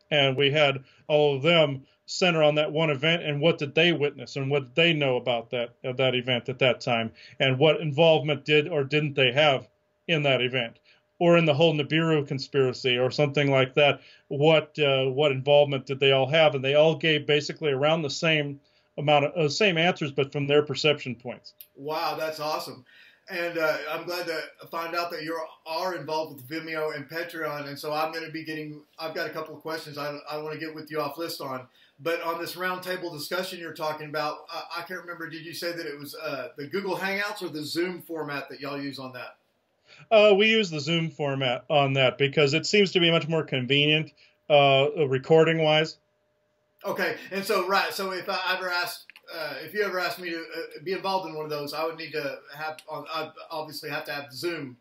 and we had all of them center on that one event, and what did they witness, and what did they know about that event at that time, and what involvement did or didn't they have in that event, or in the whole Nibiru conspiracy or something like that. What involvement did they all have? And they all gave basically around the same amount of same answers, but from their perception points. Wow, that's awesome. And I'm glad to find out that you are involved with Vimeo and Patreon. And so I'm going to be I've got a couple of questions I want to get with you off list on. But on this roundtable discussion you're talking about, I can't remember, did you say that it was the Google Hangouts or the Zoom format that y'all use on that? We use the Zoom format on that because it seems to be much more convenient recording-wise. Okay. And so, right. So if you ever asked me to be involved in one of those, I would need to I'd obviously have to have Zoom.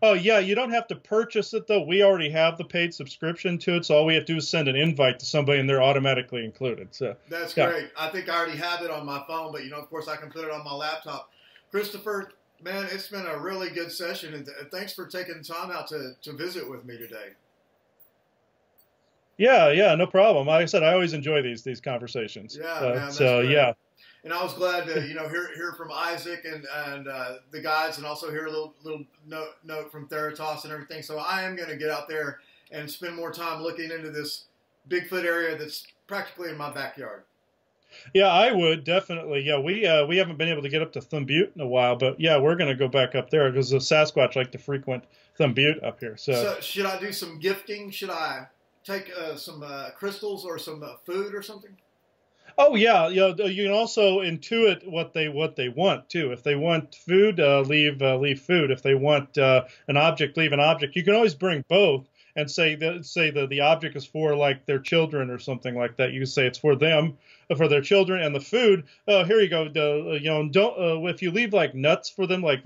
Oh, yeah, you don't have to purchase it, though. We already have the paid subscription to it, so all we have to do is send an invite to somebody, and they're automatically included. So that's great. I think I already have it on my phone, but, of course, I can put it on my laptop. Christopher, man, it's been a really good session, and thanks for taking time out to visit with me today. Yeah, no problem. Like I said, I always enjoy these conversations. Yeah, man, that's great. Yeah. And I was glad to, hear from Isaac and the guys, and also hear a little note from Thropos and everything. So I am going to get out there and spend more time looking into this Bigfoot area that's practically in my backyard. Yeah, I would definitely. Yeah, we haven't been able to get up to Thumb Butte in a while, but yeah, we're going to go back up there because the Sasquatch like to frequent Thumb Butte up here. So should I do some gifting? Should I take some crystals or some food or something? Oh yeah, you can also intuit what they want too. If they want food, leave food. If they want an object, leave an object. You can always bring both and say that the object is for like their children or something like that. You can say it's for them, for their children, and the food. Here you go. Don't if you leave like nuts for them, like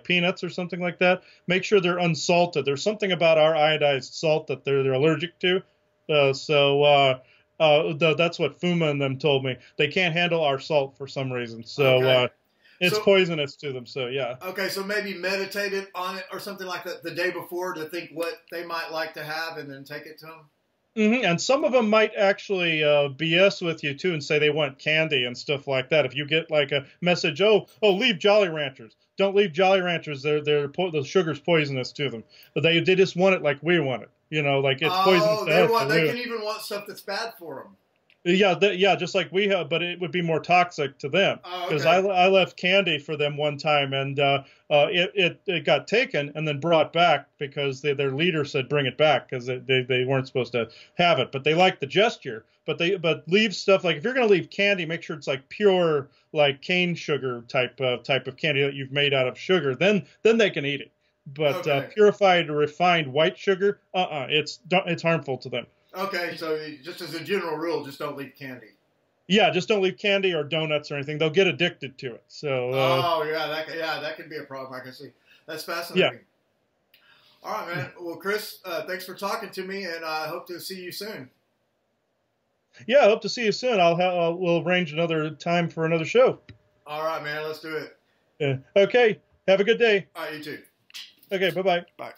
peanuts or something like that. Make sure they're unsalted. There's something about our iodized salt that they're allergic to. That's what Fuma and them told me. They can't handle our salt for some reason. So it's poisonous to them. So yeah. Okay, so maybe meditate on it or something like that the day before to think what they might like to have and then take it to them. Mm-hmm. And some of them might actually BS with you too and say they want candy and stuff like that. If you get like a message, leave Jolly Ranchers. Don't leave Jolly Ranchers. The sugar's poisonous to them. But they just want it like we want it. Like it's poisonous to us. They can even want stuff that's bad for them. Yeah, just like we have, but it would be more toxic to them. Because I left candy for them one time, and it got taken and then brought back because their leader said bring it back because they weren't supposed to have it, but they liked the gesture. But leave stuff like if you're going to leave candy, make sure it's like pure like cane sugar type of candy that you've made out of sugar. Then they can eat it. But purified or refined white sugar, it's harmful to them. Okay, so just as a general rule, just don't leave candy. Yeah, just don't leave candy or donuts or anything. They'll get addicted to it. So. That could be a problem. I can see. That's fascinating. Yeah. All right, man. Well, Chris, thanks for talking to me, and I hope to see you soon. Yeah, I hope to see you soon. We'll arrange another time for another show. All right, man. Let's do it. Okay. Have a good day. All right, you too. Okay. Bye-bye. Bye.